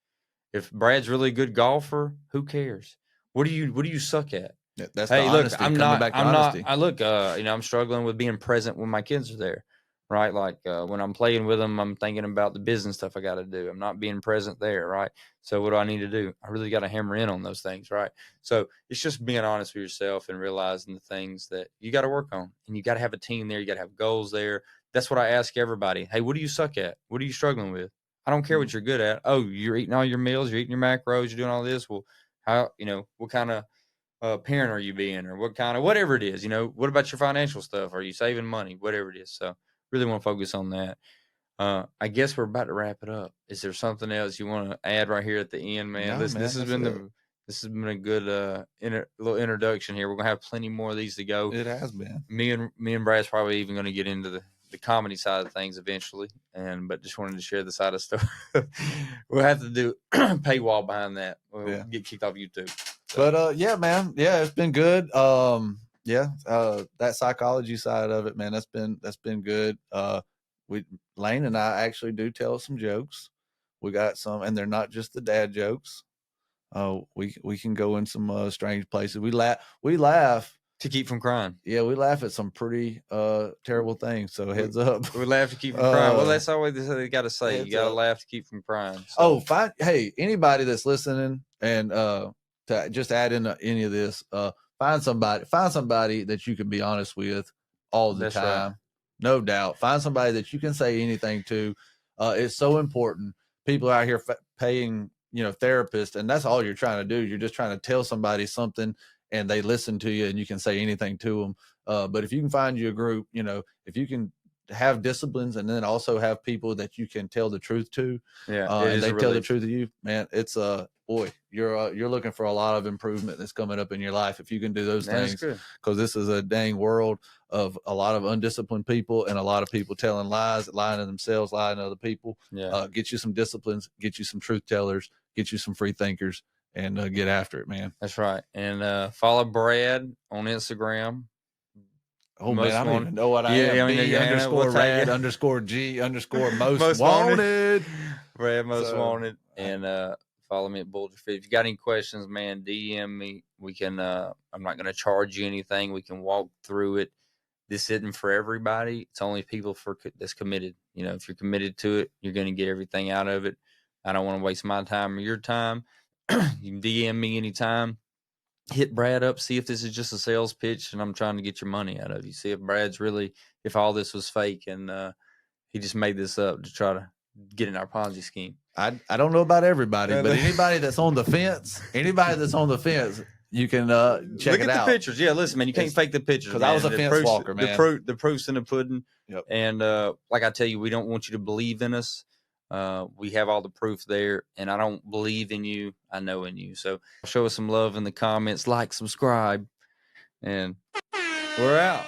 If Brad's really a good golfer, who cares? What do you suck at? Yeah, that's the honesty. I'm struggling with being present when my kids are there. Right. Like when I'm playing with them, I'm thinking about the business stuff I got to do. I'm not being present there. Right. So what do I need to do? I really got to hammer in on those things. Right. So it's just being honest with yourself and realizing the things that you got to work on, and you got to have a team there. You got to have goals there. That's what I ask everybody. Hey, what do you suck at? What are you struggling with? I don't care what you're good at. Oh, you're eating all your meals. You're eating your macros. You're doing all this. Well, what kind of parent are you being, or whatever it is, what about your financial stuff? Are you saving money? Whatever it is. So really want to focus on that. I guess we're about to wrap it up. Is there something else you want to add right here at the end, man? No, this has been a good little introduction here. We're gonna have plenty more of these to go. It has been. Me and Brad's probably even going to get into the comedy side of things eventually, but just wanted to share the side of stuff. We'll have to do paywall behind that. We'll get kicked off YouTube. But yeah, man, yeah, it's been good. Yeah, that psychology side of it, man, that's been good. We Lane and I actually do tell some jokes. We got some, and they're not just the dad jokes. We can go in some strange places. We laugh to keep from crying. Yeah, we laugh at some pretty terrible things. So heads up. We laugh to keep from crying. Well, that's always they got to say. You got to laugh to keep from crying. So. Oh, hey, anybody that's listening and to just add in any of this, find somebody that you can be honest with all the time. Right. No doubt. Find somebody that you can say anything to. It's so important. People out here paying, therapists, and that's all you're trying to do. You're just trying to tell somebody something, and they listen to you, and you can say anything to them. But if you can find you a group, if you can have disciplines and then also have people that you can tell the truth to, and they tell the truth to you, man, it's boy, you're looking for a lot of improvement that's coming up in your life if you can do those things, because this is a dang world of a lot of undisciplined people and a lot of people telling lies, lying to themselves, lying to other people. Get you some disciplines, get you some truth tellers, get you some free thinkers, and get after it, man. That's right. And follow Brad on Instagram. Oh, man, I don't even know what I am. B_ragged_G_most wanted. Brad most wanted. And follow me at BullgerFit. If you got any questions, man, DM me. We can. I'm not going to charge you anything. We can walk through it. This isn't for everybody. It's only people that's committed. If you're committed to it, you're going to get everything out of it. I don't want to waste my time or your time. You can DM me anytime. Hit Brad up, see if this is just a sales pitch and I'm trying to get your money out of you. See if all this was fake and he just made this up to try to get in our Ponzi scheme. I don't know about everybody, but anybody that's on the fence, you can check it out. Look at the pictures. Yeah, listen, man, you can't fake the pictures. Because I was a fence walker, man. The proof's in the pudding. Yep. And like I tell you, we don't want you to believe in us. We have all the proof there, and I don't believe in you. I know in you. So show us some love in the comments, like, subscribe, and we're out.